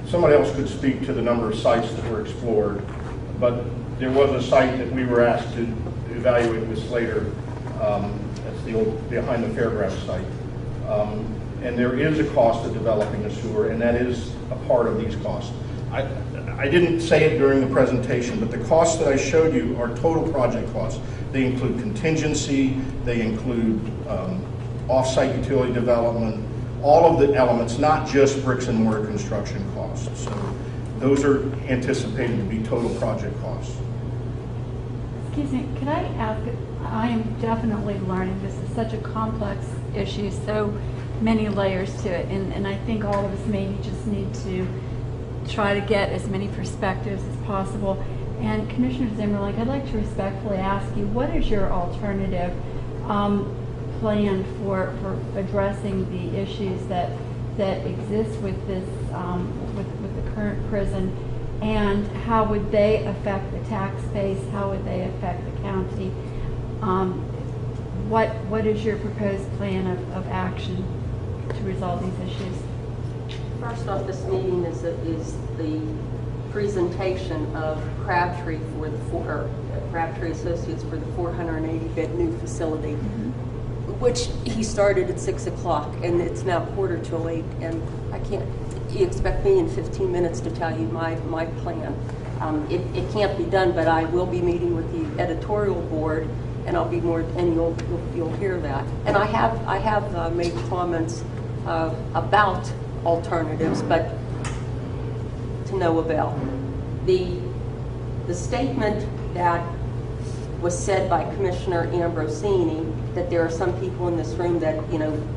somebody else could speak to the number of sites that were explored, but there was a site that we were asked to evaluate with Slater. That's the old behind the fairgrounds site. And there is a cost of developing a sewer, and that is a part of these costs. I didn't say it during the presentation, but the costs that I showed you are total project costs. They include contingency, they include off-site utility development, all of the elements, not just bricks and mortar construction costs. So Those are anticipated to be total project costs. Excuse me, could I ask, I am definitely learning, this is such a complex issue, so many layers to it, and I think all of us maybe just need to try to get as many perspectives as possible. And Commissioner Zimmerlich, I'd like to respectfully ask you, what is your alternative plan for addressing the issues that exist with this, with the current prison, and how would they affect the tax base? How would they affect the county? What is your proposed plan of action to resolve these issues? First off, this meeting is the presentation of Crabtree for the Crabtree Associates for the 480-bed new facility, which he started at 6 o'clock, and it's now 7:45, and I can't. You expect me in 15 minutes to tell you my plan. It can't be done, but I will be meeting with the editorial board, and I'll be more, and you'll hear that. And I have made comments about alternatives, but to no avail. The statement that was said by Commissioner Ambrosini, that there are some people in this room that,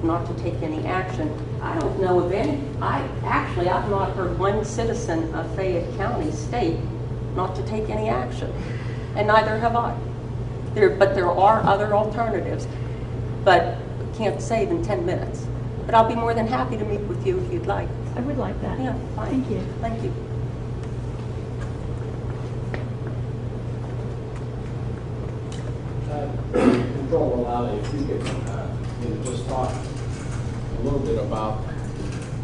not to take any action. I don't know of any. I've not heard one citizen of Fayette County state not to take any action, and neither have I. But there are other alternatives, but can't save in 10 minutes. But I'll be more than happy to meet with you if you'd like. I would like that. Yeah, fine. Thank you. Thank you. Control allowed, if you could just talk a little bit about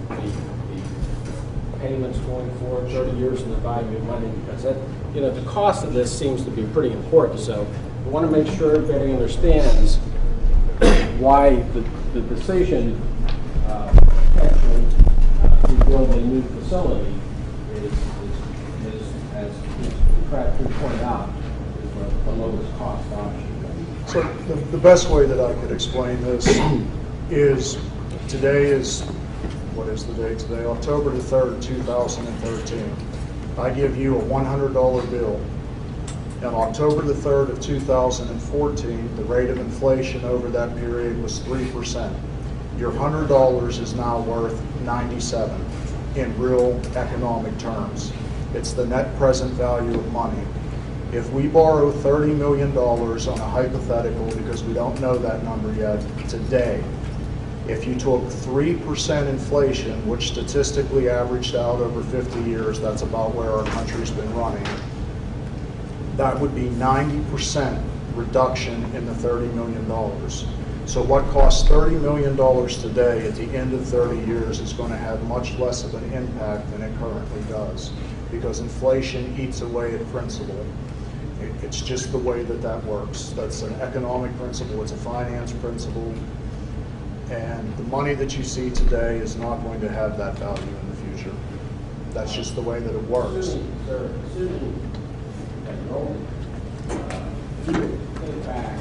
the payments going forward, 30 years and the value of money, because that, the cost of this seems to be pretty important. So I want to make sure everybody understands why the decision actually to build a new facility is as Crabtree pointed out, is the lowest cost option. So the best way that I could explain this is today is, what is the date today? October the 3rd, 2013. I give you a $100 bill. On October the 3rd of 2014, the rate of inflation over that period was 3%. Your $100 is now worth 97 in real economic terms. It's the net present value of money. If we borrow $30 million on a hypothetical, because we don't know that number yet, today, if you took 3% inflation, which statistically averaged out over 50 years, that's about where our country's been running, that would be 90% reduction in the $30 million. So what costs $30 million today at the end of 30 years is going to have much less of an impact than it currently does, because inflation eats away at principal. It's just the way that works. That's an economic principle, it's a finance principle, and the money that you see today is not going to have that value in the future. That's just the way that it works. Assuming that if you think back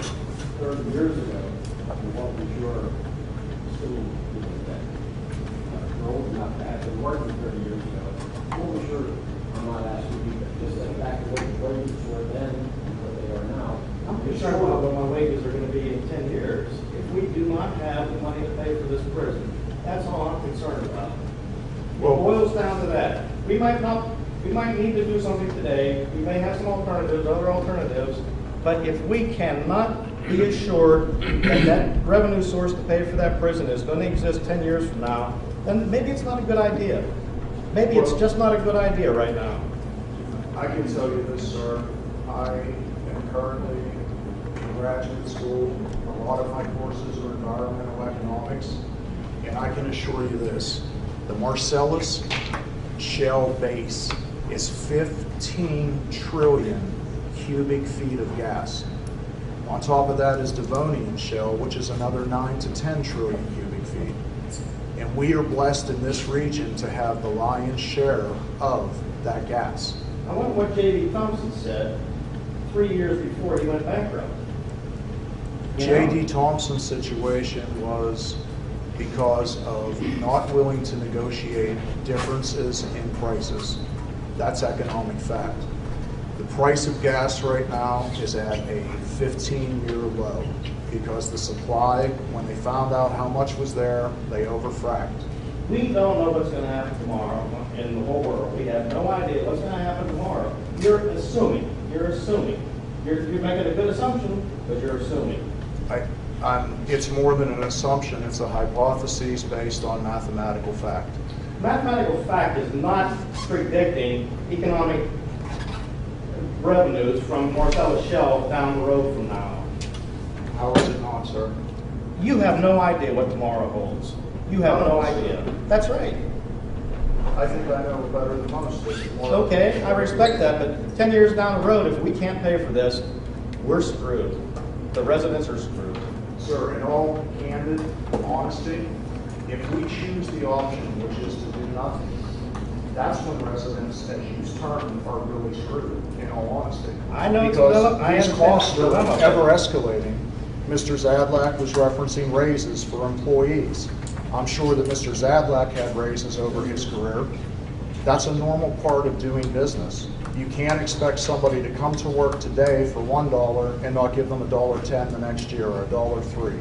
30 years ago, what was your assuming that old enough to have been working 30 years ago, what was your, I'm not asking you, but just think back to what the wages were then and what they are now. I'm concerned about what my wages are going to be in 10 years. If we do not have the money to pay for this prison, that's all I'm concerned about. It boils down to that. We might need to do something today. We may have some alternatives, other alternatives, but if we cannot be assured that that revenue source to pay for that prison is going to exist 10 years from now, then maybe it's not a good idea. Maybe it's just not a good idea right now. I can tell you this, sir. I am currently in graduate school. A lot of my courses are environmental economics, and I can assure you this. The Marcellus shell base is 15 trillion cubic feet of gas. On top of that is Devonian shell, which is another 9 to 10 trillion cubic feet. And we are blessed in this region to have the lion's share of that gas. I wonder what J.D. Thompson said 3 years before he went bankrupt. J.D. Thompson's situation was because of not willing to negotiate differences in prices. That's economic fact. The price of gas right now is at a 15-year low because the supply, when they found out how much was there, they overfracked. We don't know what's gonna happen tomorrow in the whole world. We have no idea what's gonna happen tomorrow. You're assuming. You're making a good assumption, but you're assuming. It's more than an assumption. It's a hypothesis based on mathematical fact. Mathematical fact is not predicting economic revenues from Marcellus Shell down the road from now. How is it not, sir? You have no idea what tomorrow holds. You have no idea. That's right. I think I know better than most. Okay, I respect that, but 10 years down the road, if we can't pay for this, we're screwed. The residents are screwed. Sir, in all candid honesty, if we choose the option, which is to do nothing, that's when residents, as you term, are really screwed, in all honesty. I know it's Because I these understand costs it's a are dilemma. ever escalating. Mr. Zadlak was referencing raises for employees. I'm sure that Mr. Zadlak had raises over his career. That's a normal part of doing business. You can't expect somebody to come to work today for $1 and not give them $1.10 the next year or $1.03.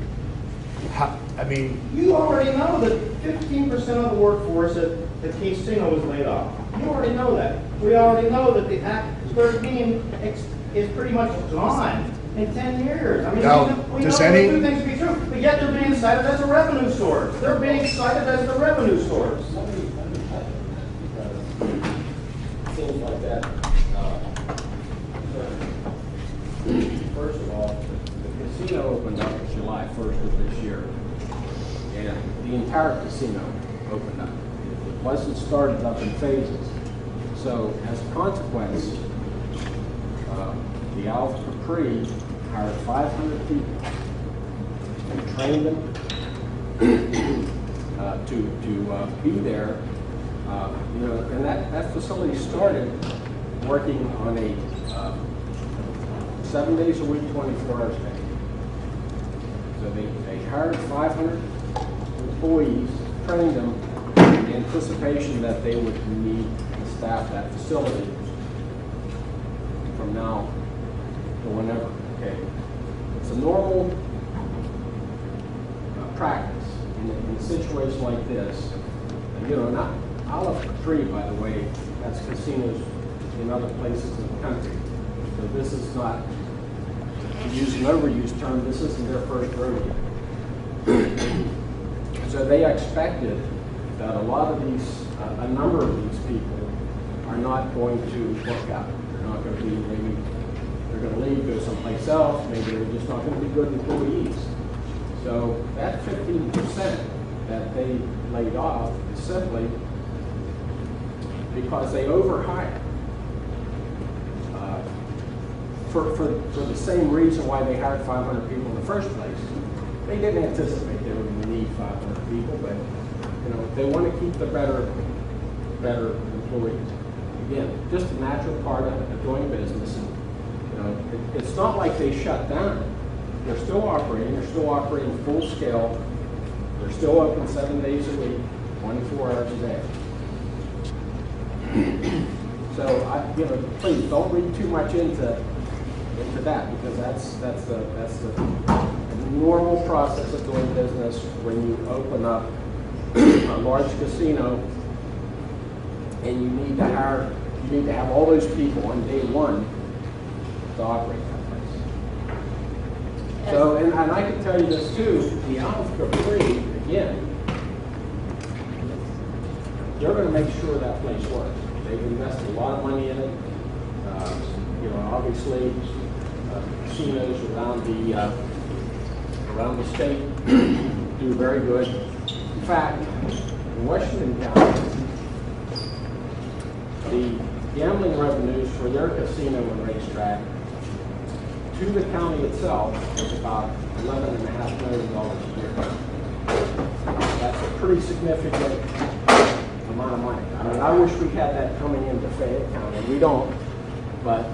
I mean, You already know that 15% of the workforce at the casino was laid off. You already know that. We already know that the Act 13 is pretty much gone in 10 years. I mean, Now, we know does those any- two things to be true, but yet they're being cited as a revenue source. They're being cited as the revenue source. Things like that. First of all, the casino opened up July 1st of this year, and the entire casino opened up. It wasn't started up in phases. So as a consequence, the Owls Capri hired 500 people and trained them to be there. And that facility started working on a 7 days a week, 24 hours a day. So they hired 500 employees, trained them in anticipation that they would need to staff that facility from now to whenever. Okay, it's a normal practice in a situation like this. And, not Olive Tree, by the way, has casinos in other places in the country. So this is not, to use an overused term, this isn't their first rodeo. So they expected that a lot of these, a number of these people are not going to work out. They're not going to be, maybe they're going to leave, go someplace else, maybe they're just not going to be good employees. So that 15% that they laid off is simply because they overhired for the same reason why they hired 500 people in the first place. They didn't anticipate they were going to need 500 people, but they want to keep the better employees. Again, just a natural part of doing business. And, it's not like they shut down. They're still operating. They're still operating full scale. They're still open 7 days a week, 24 hours a day. So please don't read too much into that, because that's the normal process of doing business when you open up a large casino and you need to have all those people on day one to operate that place. So, and I can tell you this too, the Owls Capri, again, they're going to make sure that place works. They've invested a lot of money in it. Obviously, casinos around the state do very good. In fact, in Washington County, the gambling revenues for their casino and racetrack to the county itself is about $11.5 million a year. That's a pretty significant amount of money. I mean, I wish we had that coming into Fayette County. We don't, but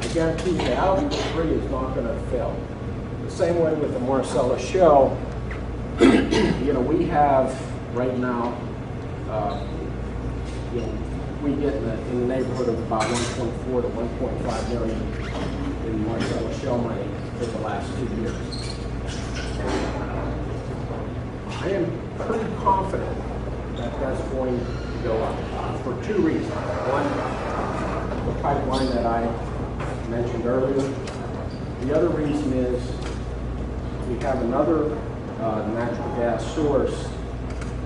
I guarantee you the Owls Capri is not going to fail. The same way with the Marcellus Shell. We have right now, we get in the neighborhood of about 1.4 to 1.5 million in Marcellus Shell money for the last 2 years. I am pretty confident that that's going to go up for 2 reasons. One, the pipeline that I mentioned earlier. The other reason is we have another natural gas source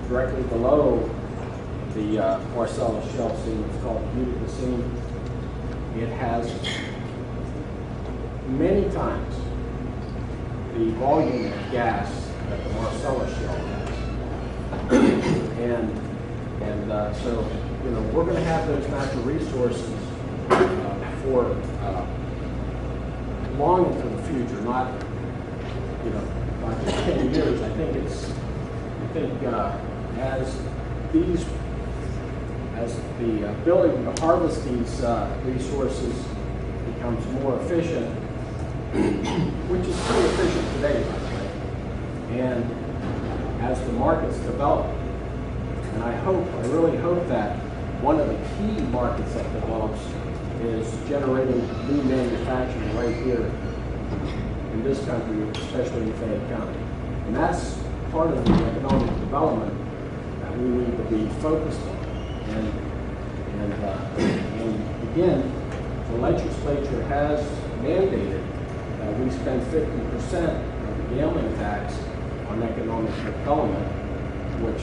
directly below the Marcellus Shell seam. It's called Utica seam. It has many times the volume of gas that the Marcellus Shell has. So, you know, we're going to have those natural resources for long into the future, not, you know, not just 10 years. I think as the ability to harvest these resources becomes more efficient, which is pretty efficient today, by the way, and as the markets develop, and I really hope that one of the key markets that develops is generating new manufacturing right here in this country, especially in Fayette County. And that's part of the economic development that we need to be focused on. And again, the legislature has mandated that we spend 50% of the gambling tax on economic development, which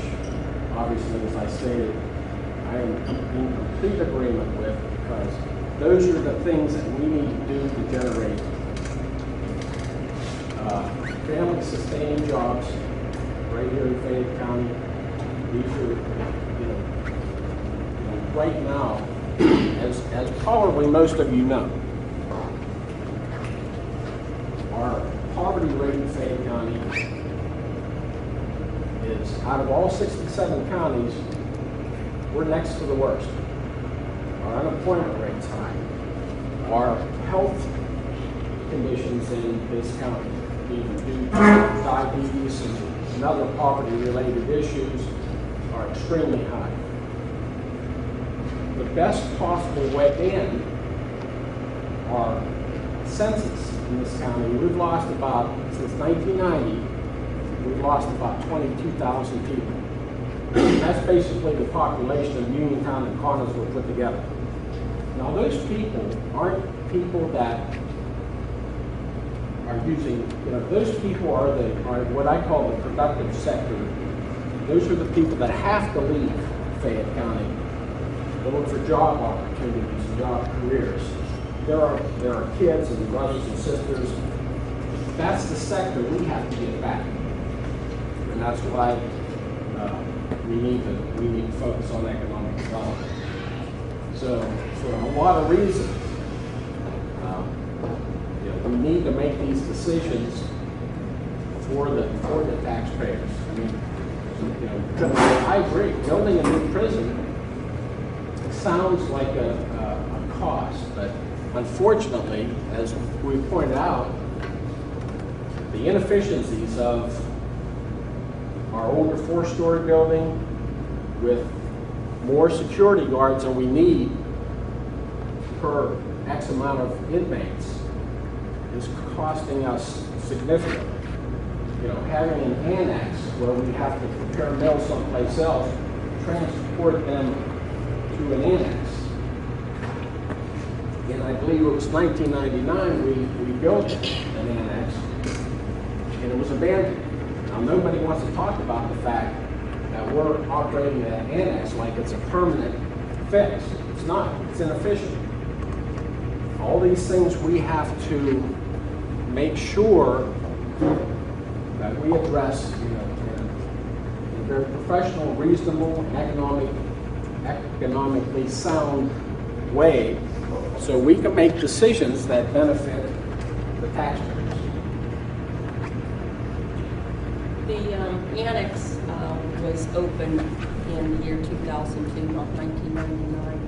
obviously, as I stated, I am in complete agreement with, because those are the things that we need to do to generate family-sustaining jobs right here in Fayette County. These are, you know, right now, as probably most of you know, our poverty rate in Fayette County is, out of all 67 counties, we're next to the worst. Our unemployment rate is high. Our health conditions in this county, even due to diabetes and other poverty-related issues, are extremely high. The best possible way in, our census in this county, we've lost about, since 1990, we've lost about 22,000 people. That's basically the population of Uniontown and Connellsville put together. Now, those people aren't people that are using, you know, those people are what I call the productive sector. Those are the people that have to leave Fayette County to look for job opportunities and job careers. There are kids and brothers and sisters. That's the sector we have to get back. And that's why we need to focus on economic development. So for a lot of reasons, you know, we need to make these decisions for the taxpayers. I mean, you know, I agree. Building a new prison sounds like a cost, but unfortunately, as we pointed out, the inefficiencies of our older 4-story building with more security guards than we need per X amount of inmates is costing us significantly. You know, having an annex where we have to prepare meals someplace else, transport them to an annex. And I believe it was 1999 we built an annex, and it was abandoned. Now, nobody wants to talk about the fact that we're operating that annex like it's a permanent fix. It's not. It's inefficient. All these things we have to make sure that we address, you know, in a very professional, reasonable, economically sound way, so we can make decisions that benefit the taxpayers. The annex was opened in the year 2002, not 1999.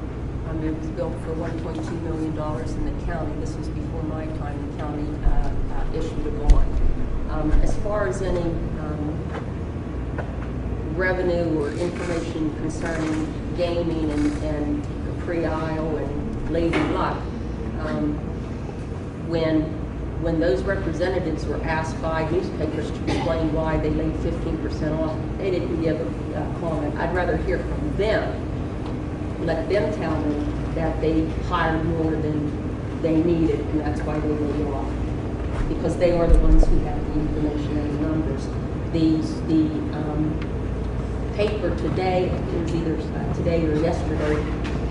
It was built for $1.2 million in the county. This was before my time. The county issued a bond. As far as any revenue or information concerning gaming and Country Isle and Lady Luck, when those representatives were asked by newspapers to explain why they laid 15% off, they didn't give a comment. I'd rather hear from them, let them tell me that they hired more than they needed, and that's why they laid off. Because they are the ones who have the information and the numbers. The paper today, it was either today or yesterday,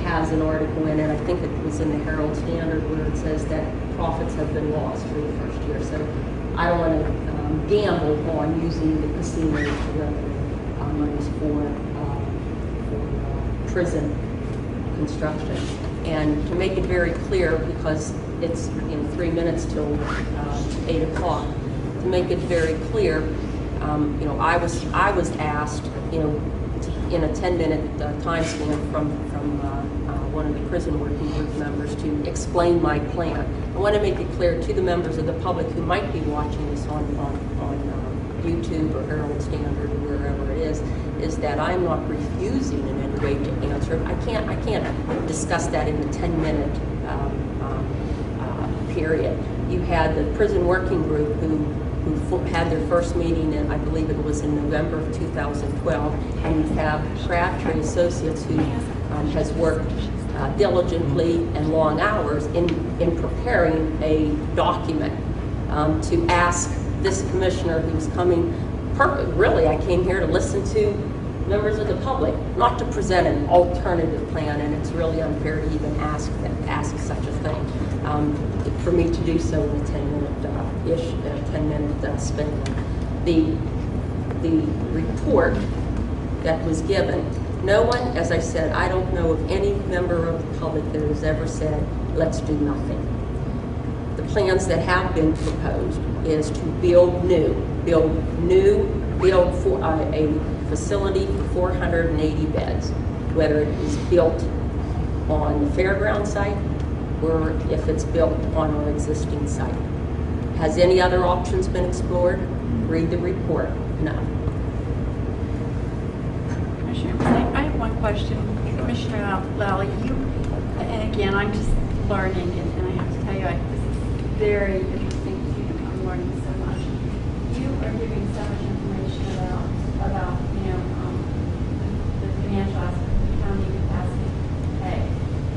has an article in it, I think it was in the Herald-Standard, where it says that profits have been lost for the first year. So I don't want to gamble on using the casino monies for prison construction. And to make it very clear, because it's 3 minutes till 8 o'clock, to make it very clear, I was asked, in a 10-minute time span from one of the prison working group members to explain my plan. I want to make it clear to the members of the public who might be watching this on YouTube or Herald-Standard or wherever it is that I'm not refusing in any way to answer. I can't discuss that in a 10-minute period. You had the prison working group who had their first meeting, and I believe it was in November of 2012, and you have Crabtree Associates who has worked diligently and long hours in preparing a document to ask this commissioner who's coming. Really, I came here to listen to members of the public, not to present an alternative plan, and it's really unfair to even ask such a thing. For me to do so in a 10-minute span. The report that was given, no one, as I said, I don't know of any member of the public that has ever said, let's do nothing. The plans that have been proposed is to build for a facility for 480 beds, whether it is built on the fairground site or if it's built on our existing site. Has any other options been explored? Read the report. No. Commissioner, I have one question. Commissioner Lally, and again, I'm just learning, and I have to tell you, this is very interesting to you. I'm learning so much. You are giving so much information about the financial aspect of the county capacity to pay.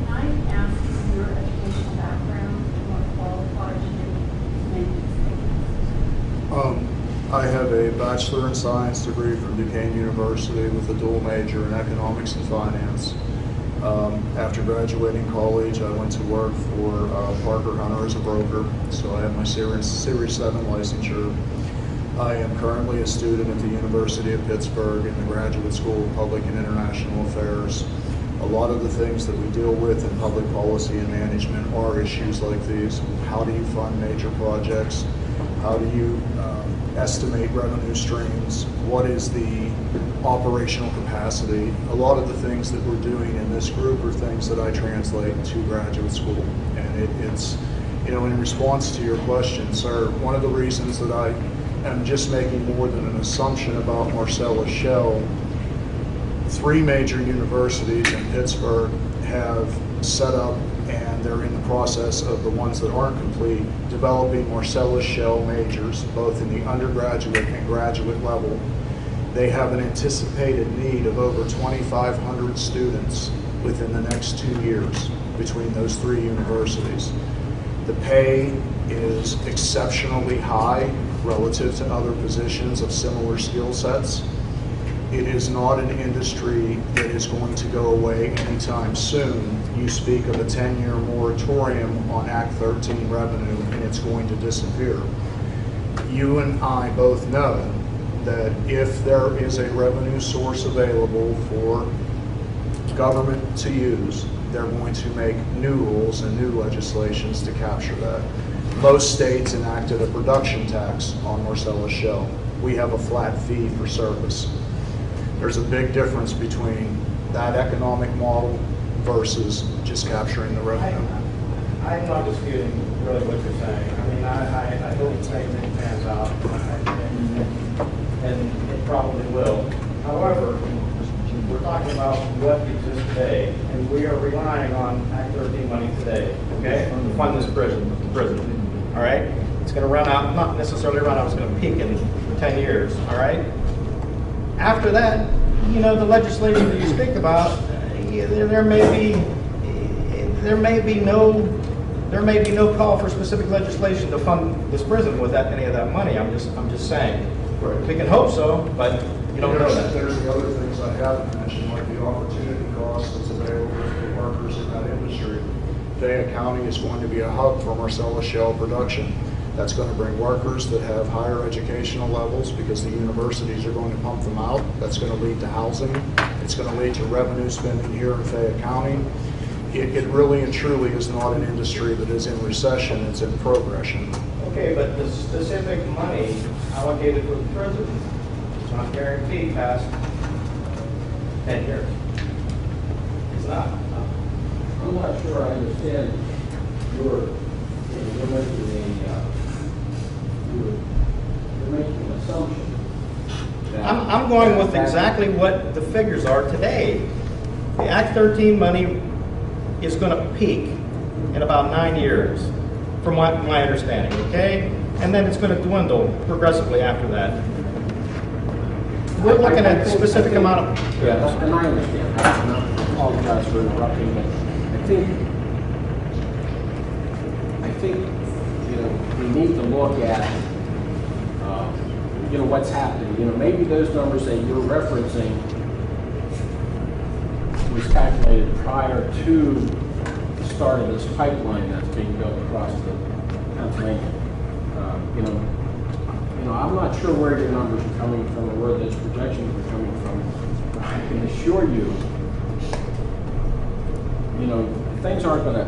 Can I ask your educational background and what qualifies you to make these statements? I have a Bachelor in Science degree from Duquesne University with a dual major in Economics and Finance. After graduating college, I went to work for Parker Hunter as a broker, so I have my Series 7 licensure. I am currently a student at the University of Pittsburgh in the Graduate School of Public and International Affairs. A lot of the things that we deal with in public policy and management are issues like these. How do you fund major projects? How do you estimate revenue streams? What is the operational capacity? A lot of the things that we're doing in this group are things that I translate to graduate school. And it's, in response to your question, sir, one of the reasons that I am just making more than an assumption about Marcellus Shell, 3 major universities in Pittsburgh have set up, and they're in the process of the ones that aren't complete, developing Marcellus Shell majors, both in the undergraduate and graduate level. They have an anticipated need of over 2,500 students within the next 2 years between those 3 universities. The pay is exceptionally high relative to other positions of similar skill sets. It is not an industry that is going to go away anytime soon. You speak of a 10-year moratorium on Act 13 revenue, and it's going to disappear. You and I both know that if there is a revenue source available for government to use, they're going to make new rules and new legislations to capture that. Most states enacted a production tax on Marcellus Shell. We have a flat fee for service. There's a big difference between that economic model versus just capturing the revenue. I'm not disputing really what you're saying. I mean, I hope it's making it pans out, and it probably will. However, we're talking about what exists today, and we are relying prison, all right? It's gonna run out, not necessarily run out, it's gonna peak in 10 years, all right? After that, you know, the legislation that you speak about, there may be no call for specific legislation to fund this prison with any of that money. I'm just saying. Right. We can hope so, but you don't know that. There's the other things I haven't mentioned, like the opportunity cost that's available for workers in that industry. Fayette County is going to be a hub for Marcellus shale production. That's going to bring workers that have higher educational levels because the universities are going to pump them out. That's going to lead to housing. It's going to lead to revenue spending here in Fayette County. It really and truly is not an industry that is in recession, it's in progression. Okay, but the specific money allocated for the prison is not guaranteed past 10 years. It's not. I'm not sure I understand you're making an assumption. I'm going with exactly what the figures are today. The Act 13 money is going to peak in about 9 years, from my understanding, okay? And then it's going to dwindle progressively after that. We're looking at a specific amount of... Yeah, and I understand. I apologize for interrupting, but I think, you know, we need to look at, you know, what's happening. You know, maybe those numbers that you're referencing was calculated prior to the start of this pipeline that's being built across the Pennsylvania. You know, I'm not sure where your numbers are coming from or where those projections are coming from. But I can assure you, you know, things aren't the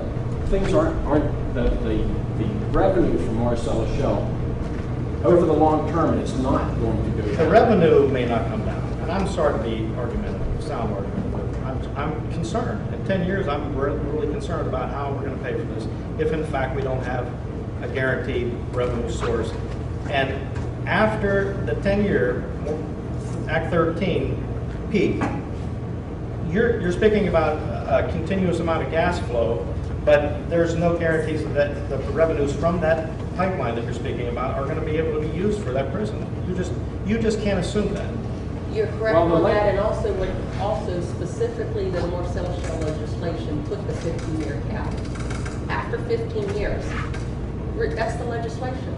revenue from Marcellus Shale over the long term, it's not going to go down. The revenue may not come down, and I'm sorry to be argumentative, sound argumentative. I'm concerned. In 10 years, I'm really concerned about how we're going to pay for this if, in fact, we don't have a guaranteed revenue source. And after the 10-year Act 13 peak, you're speaking about a continuous amount of gas flow, but there's no guarantees that the revenues from that pipeline that you're speaking about are going to be able to be used for that prison. You just can't assume that. You're correct on that, and also specifically the Marcellus Shale legislation put the 15-year cap. After 15 years, that's the legislation,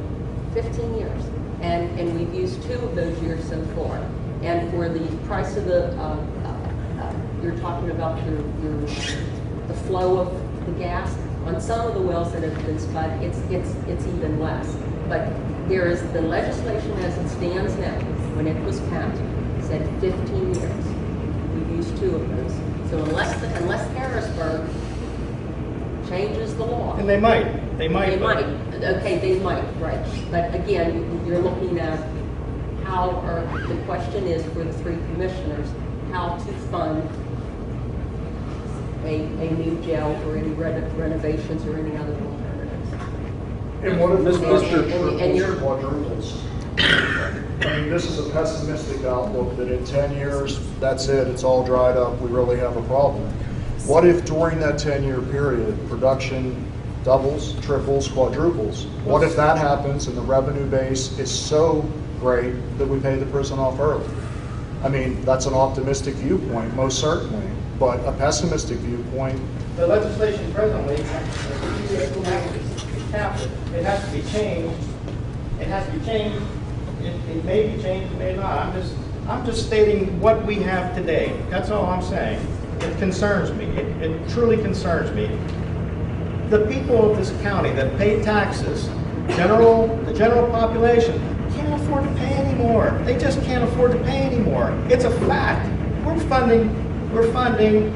15 years. And we've used 2 of those years so far. And for the price of the, you're talking about the flow of the gas, on some of the wells that have been spud, it's even less. But there is the legislation as it stands now, when it was passed, said 15 years. We've used 2 of those. So unless Harrisburg changes the law. And they might. Okay, they might, right. But again, you're looking at the question is for the 3 commissioners, how to fund a new jail or any renovations or any other alternatives. And what if Mr. quadruples? I mean, this is a pessimistic outlook that in 10 years, that's it, it's all dried up, we really have a problem. What if during that 10-year period, production doubles, triples, quadruples? What if that happens and the revenue base is so great that we pay the prison off early? I mean, that's an optimistic viewpoint, most certainly, but a pessimistic viewpoint. The legislation presently, it has to be changed. It has to be changed. It may be changed, it may not. I'm just stating what we have today. That's all I'm saying. It concerns me. It truly concerns me. The people of this county that pay taxes, the general population, can't afford to pay anymore. They just can't afford to pay anymore. It's a fact. We're funding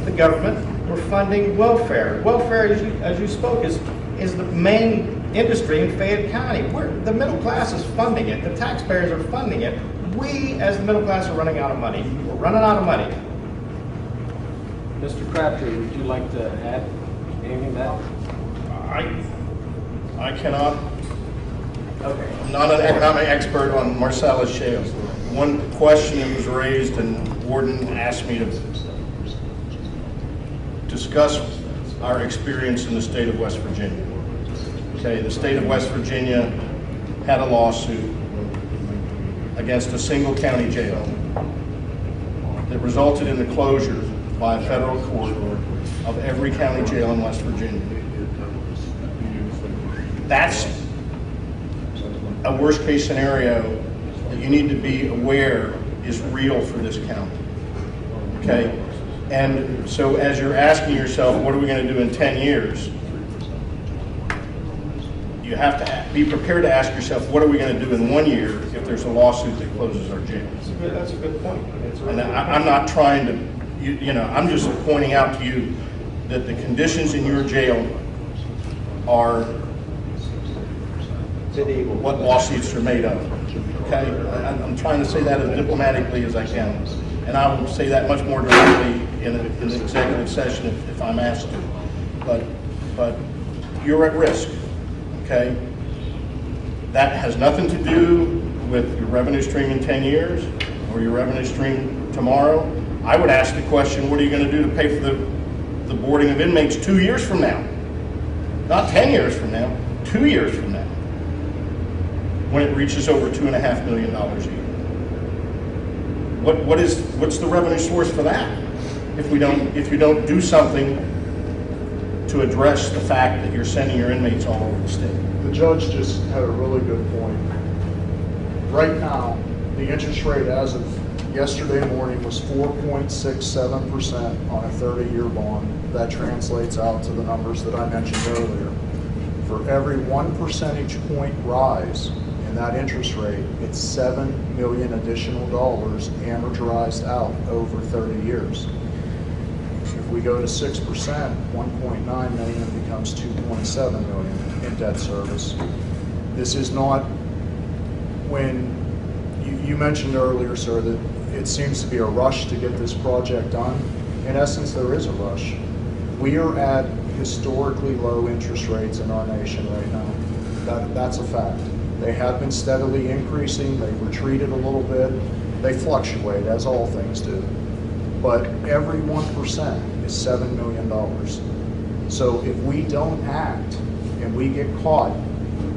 the government. We're funding welfare. Welfare, as you spoke, is the main industry in Fayette County. The middle class is funding it. The taxpayers are funding it. We, as the middle class, are running out of money. We're running out of money. Mr. Crabtree, would you like to add anything to that? I cannot. Okay. I'm not an economic expert on Marcellus Shale. One question that was raised, and Warden asked me to discuss our experience in the state of West Virginia. Okay, the state of West Virginia had a lawsuit against a single county jail that resulted in the closure by a federal court of every county jail in West Virginia. That's a worst case scenario that you need to be aware is real for this county. Okay? And so as you're asking yourself, what are we going to do in 10 years? You have to be prepared to ask yourself, what are we going to do in 1 year if there's a lawsuit that closes our jail? That's a good point. And I'm not trying to, you know, I'm just pointing out to you that the conditions in your jail are what lawsuits are made of. Okay? I'm trying to say that as diplomatically as I can. And I will say that much more directly in an executive session if I'm asked to. But you're at risk. Okay? That has nothing to do with your revenue stream in 10 years or your revenue stream tomorrow. I would ask the question, what are you going to do to pay for the boarding of inmates 2 years from now? Not 10 years from now, 2 years from now, when it reaches over $2.5 million a year. What's the revenue source for that? If you don't do something to address the fact that you're sending your inmates all over the state. The judge just had a really good point. Right now, the interest rate as of yesterday morning was 4.67% on a 30-year bond. That translates out to the numbers that I mentioned earlier. For every 1 percentage point rise in that interest rate, it's $7 million additional dollars amortized out over 30 years. If we go to 6%, 1.9 million becomes 2.7 million in debt service. This is not, when you mentioned earlier, sir, that it seems to be a rush to get this project done. In essence, there is a rush. We are at historically low interest rates in our nation right now. That's a fact. They have been steadily increasing. They've retreated a little bit. They fluctuate, as all things do. But every 1% is $7 million. So if we don't act and we get caught,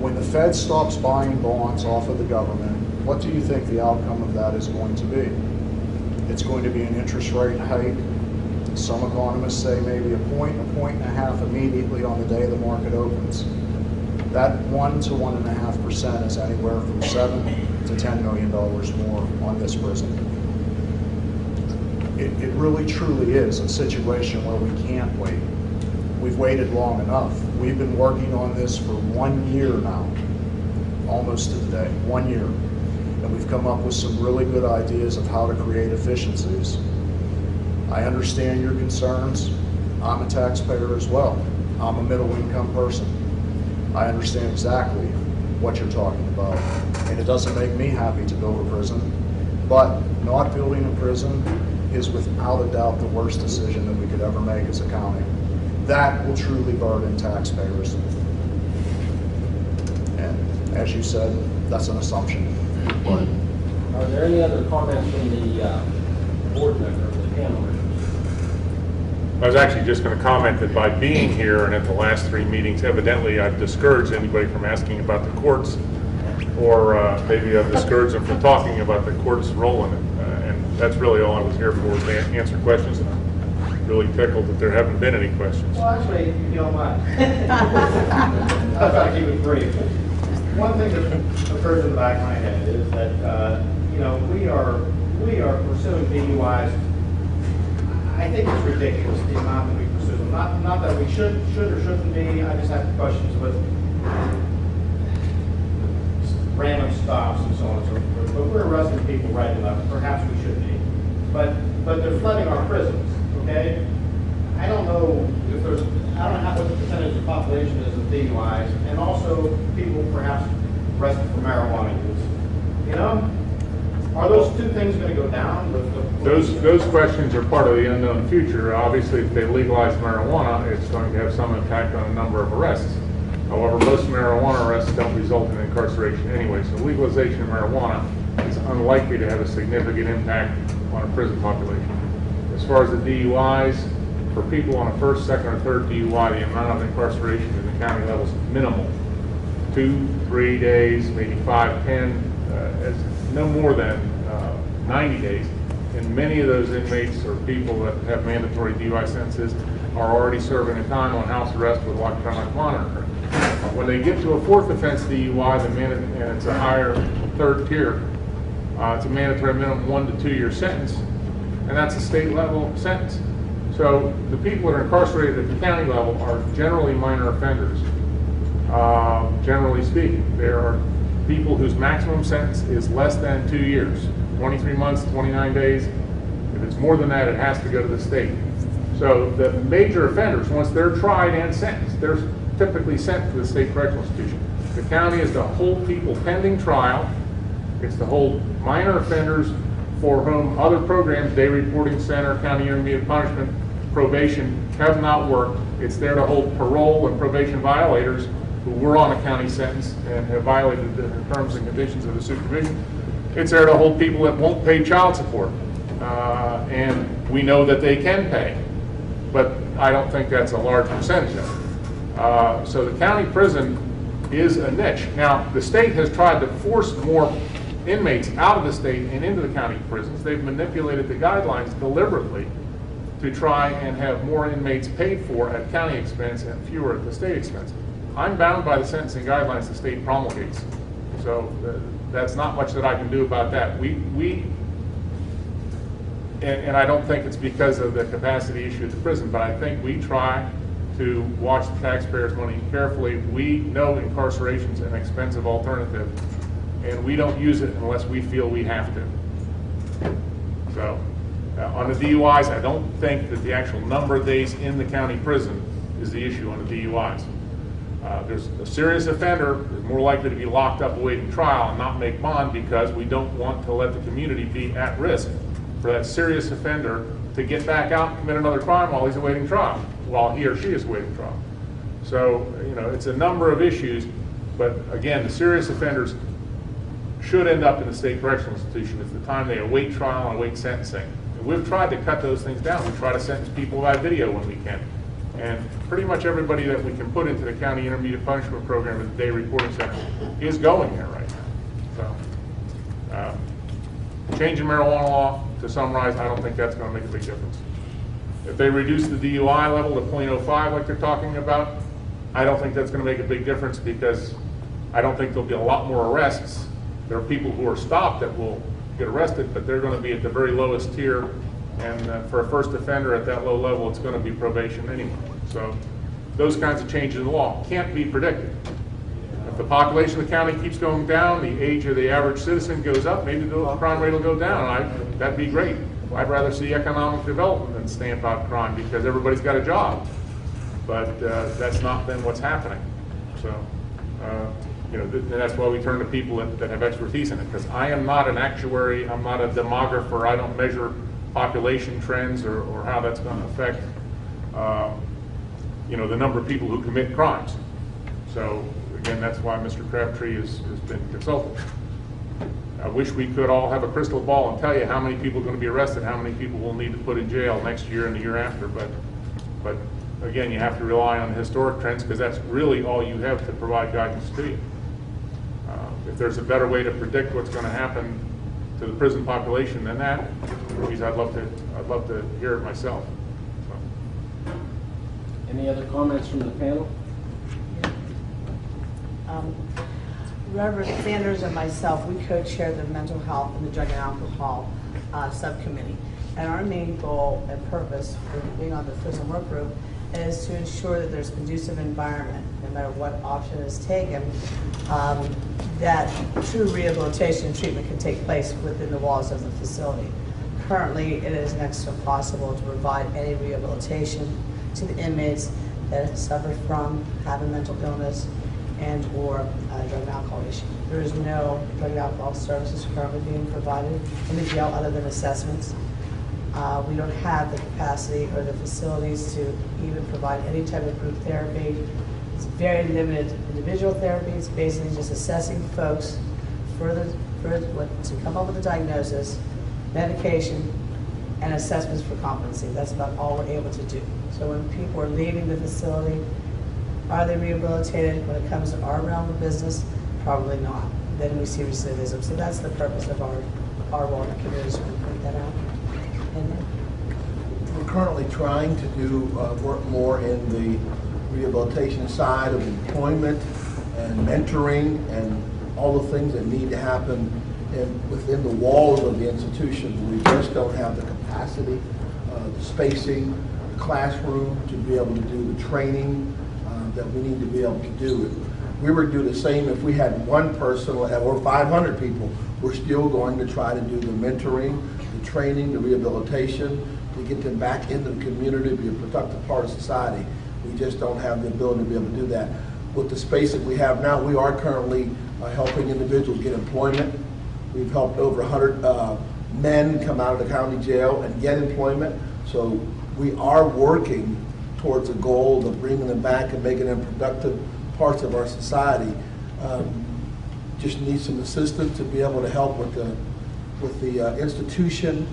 when the Fed stops buying bonds off of the government, what do you think the outcome of that is going to be? It's going to be an interest rate hike. Some economists say maybe a point and a half immediately on the day the market opens. That 1 to 1.5% is anywhere from $7 to $10 million more on this prison. It really truly is a situation where we can't wait. We've waited long enough. We've been working on this for 1 year now, almost to the day, 1 year. And we've come up with some really good ideas of how to create efficiencies. I understand your concerns. I'm a taxpayer as well. I'm a middle income person. I understand exactly what you're talking about. And it doesn't make me happy to build a prison, but not building a prison is without a doubt the worst decision that we could ever make as a county. That will truly burden taxpayers. And as you said, that's an assumption. But are there any other comments from the board member of the panel members? I was actually just going to comment that by being here and at the last 3 meetings, evidently I've discouraged anybody from asking about the courts, or maybe I've discouraged them from talking about the court's role in it. And that's really all I was here for, was to answer questions. And I'm really tickled that there haven't been any questions. Well, actually, if you don't mind, I'll try to keep it brief. One thing that occurs in the back of my head is that you know, we are pursuing DUIs. I think it's ridiculous the amount that we pursue them. Not that we should or shouldn't be. I just have questions with random stops and so on and so forth. But we're arresting people right enough. Perhaps we should be. But they're flooding our prisons. Okay. I don't know if there's. I don't know what the percentage of the population is of DUIs, and also people perhaps arrested for marijuana use. You know, are those two things going to go down? Those questions are part of the unknown future. Obviously, if they legalize marijuana, it's going to have some impact on a number of arrests. However, most marijuana arrests don't result in incarceration anyway, so legalization of marijuana is unlikely to have a significant impact on a prison population. As far as the DUIs, for people on a first, second, or third DUI, the amount of incarceration in the county level is minimal. 2, 3 days, maybe 5, 10, as no more than 90 days. And many of those inmates or people that have mandatory DUI sentences are already serving a time on house arrest with electronic monitoring. When they get to a 4th offense DUI, and it's a higher 3rd tier, it's a mandatory minimum 1 to 2 year sentence, and that's a state level sentence. So the people that are incarcerated at the county level are generally minor offenders. Generally speaking, there are people whose maximum sentence is less than 2 years, 23 months, 29 days. If it's more than that, it has to go to the state. So the major offenders, once they're tried and sentenced, they're typically sent to the state correctional institution. The county is to hold people pending trial. It's to hold minor offenders for whom other programs, day reporting center, county intermediate punishment, probation, have not worked. It's there to hold parole and probation violators who were on a county sentence and have violated the terms and conditions of the supervision. It's there to hold people that won't pay child support. And we know that they can pay, but I don't think that's a large percentage of it. So the county prison is a niche. Now, the state has tried to force more inmates out of the state and into the county prisons. They've manipulated the guidelines deliberately to try and have more inmates paid for at county expense and fewer at the state expense. I'm bound by the sentencing guidelines the state promulgates. So that's not much that I can do about that. And I don't think it's because of the capacity issue at the prison, but I think we try to watch the taxpayers' money carefully. We know incarceration's an expensive alternative, and we don't use it unless we feel we have to. So on the DUIs, I don't think that the actual number of days in the county prison is the issue on the DUIs. There's a serious offender is more likely to be locked up awaiting trial and not make bond because we don't want to let the community be at risk for that serious offender to get back out and commit another crime while he's awaiting trial, while he or she is awaiting trial. So, you know, it's a number of issues, but again, the serious offenders should end up in the state correctional institution. It's the time they await trial and await sentencing. And we've tried to cut those things down. We try to sentence people by video when we can. And pretty much everybody that we can put into the county intermediate punishment program at the day reporting center is going there right now. So, changing marijuana law, to summarize, I don't think that's going to make a big difference. If they reduce the DUI level to .05 like they're talking about, I don't think that's going to make a big difference because I don't think there'll be a lot more arrests. There are people who are stopped that will get arrested, but they're going to be at the very lowest tier. And for a first offender at that low level, it's going to be probation anyway. So those kinds of changes in the law can't be predicted. If the population of the county keeps going down, the age of the average citizen goes up, maybe the crime rate will go down. That'd be great. I'd rather see economic development than stamp out crime because everybody's got a job. But that's not been what's happening. So, you know, and that's why we turn to people that have expertise in it. Because I am not an actuary, I'm not a demographer, I don't measure population trends or how that's going to affect, you know, the number of people who commit crimes. So again, that's why Mr. Crabtree has been consulted. I wish we could all have a crystal ball and tell you how many people are going to be arrested, how many people will need to put in jail next year and the year after. But again, you have to rely on the historic trends because that's really all you have to provide guidance to you. If there's a better way to predict what's going to happen to the prison population than that, I'd love to hear it myself. So. Any other comments from the panel? Reverend Sanders and myself, we co-chair the mental health and the drug and alcohol subcommittee. And our main goal and purpose for being on the prison work group is to ensure that there's a conducive environment, no matter what option is taken, that true rehabilitation and treatment can take place within the walls of the facility. Currently, it is next to impossible to provide any rehabilitation to the inmates that suffer from having mental illness and or drug and alcohol issue. There is no drug and alcohol services currently being provided in the jail other than assessments. We don't have the capacity or the facilities to even provide any type of group therapy. It's very limited individual therapy. It's basically just assessing folks to come up with a diagnosis, medication, and assessments for competency. That's about all we're able to do. So when people are leaving the facility, Are they rehabilitated? When it comes to our realm of business, probably not. Then we see recidivism. So that's the purpose of our role in the community, so we point that out. We're currently trying to do work more in the rehabilitation side of employment and mentoring and all the things that need to happen within the walls of the institution. We just don't have the capacity, the spacing, the classroom to be able to do the training that we need to be able to do. We would do the same if we had one person or 500 people. We're still going to try to do the mentoring, the training, the rehabilitation, to get them back into the community, to be a productive part of society. We just don't have the ability to be able to do that. With the space that we have now, we are currently helping individuals get employment. We've helped over 100 men come out of the county jail and get employment. So we are working towards a goal of bringing them back and making them productive parts of our society. Just need some assistance to be able to help with the institution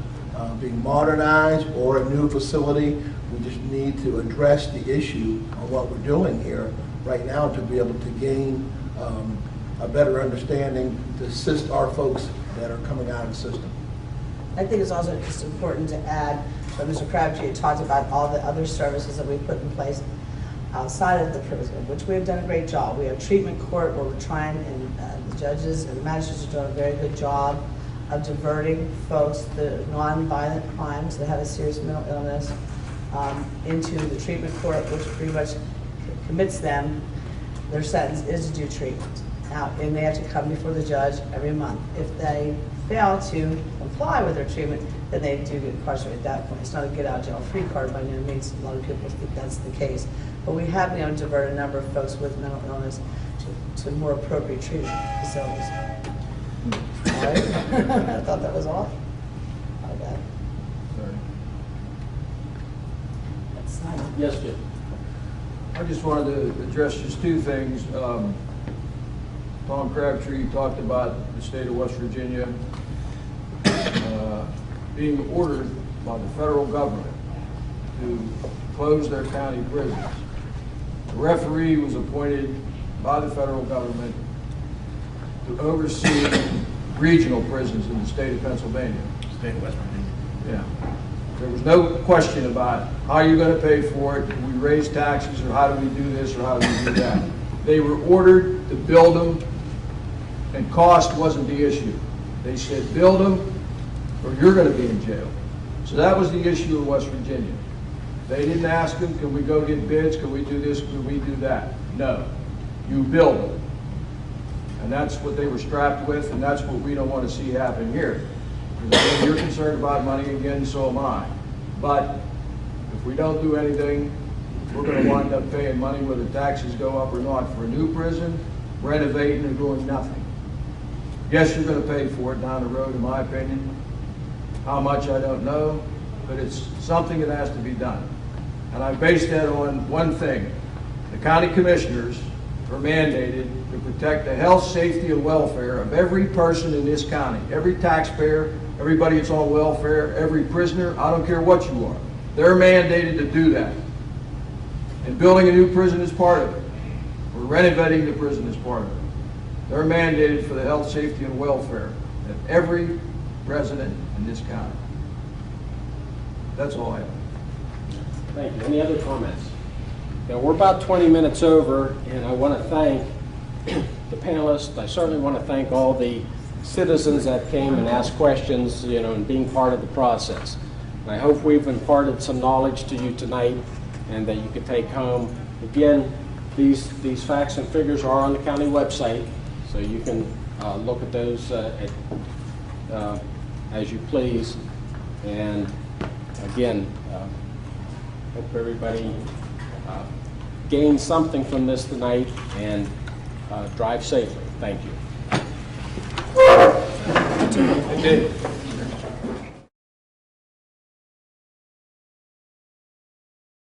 being modernized or a new facility. We just need to address the issue of what we're doing here right now to be able to gain a better understanding to assist our folks that are coming out of the system. I think it's also just important to add, what Mr. Crabtree had talked about, all the other services that we've put in place outside of the prison, which we have done a great job. We have treatment court where we're trying, and the judges and the magistrates are doing a very good job of diverting folks, the non-violent crimes that have a serious mental illness, into the treatment court, which pretty much commits them. Their sentence is to do treatment. Now, and they have to come before the judge every month. If they fail to comply with their treatment, then they do get incarcerated at that point. It's not a get out of jail free card by no means. A lot of people think that's the case. But we have been able to divert a number of folks with mental illness to more appropriate treatment facilities. All right. I thought that was off. My bad. Sorry. That's nice. Yes, Jim. I just wanted to address just two things. Tom Crabtree talked about the state of West Virginia being ordered by the federal government to close their county prisons. The referee was appointed by the federal government to oversee regional prisons in the state of Pennsylvania. State of West Virginia. Yeah. There was no question about how you're going to pay for it, do we raise taxes, or how do we do this, or how do we do that. They were ordered to build them, and cost wasn't the issue. They said, build them, or you're going to be in jail. So that was the issue in West Virginia. They didn't ask them, can we go get bids, can we do this, can we do that? No. You build them. And that's what they were strapped with, and that's what we don't want to see happen here. Because you're concerned about money again, so am I. But if we don't do anything, we're going to wind up paying money whether taxes go up or not for a new prison, renovating, and doing nothing. Yes, you're going to pay for it down the road, in my opinion. How much, I don't know, but it's something that has to be done. And I base that on one thing. The county commissioners are mandated to protect the health, safety, and welfare of every person in this county, every taxpayer, everybody that's on welfare, every prisoner, I don't care what you are. They're mandated to do that. And building a new prison is part of it. Or renovating the prison is part of it. They're mandated for the health, safety, and welfare of every resident in this county. That's all I have. Thank you. Any other comments? Now, we're about 20 minutes over, and I want to thank the panelists. I certainly want to thank all the citizens that came and asked questions, and being part of the process. And I hope we've imparted some knowledge to you tonight and that you can take home. Again, these facts and figures are on the county website, so you can look at those as you please. And again, hope everybody gained something from this tonight, and drive safely. Thank you. They did.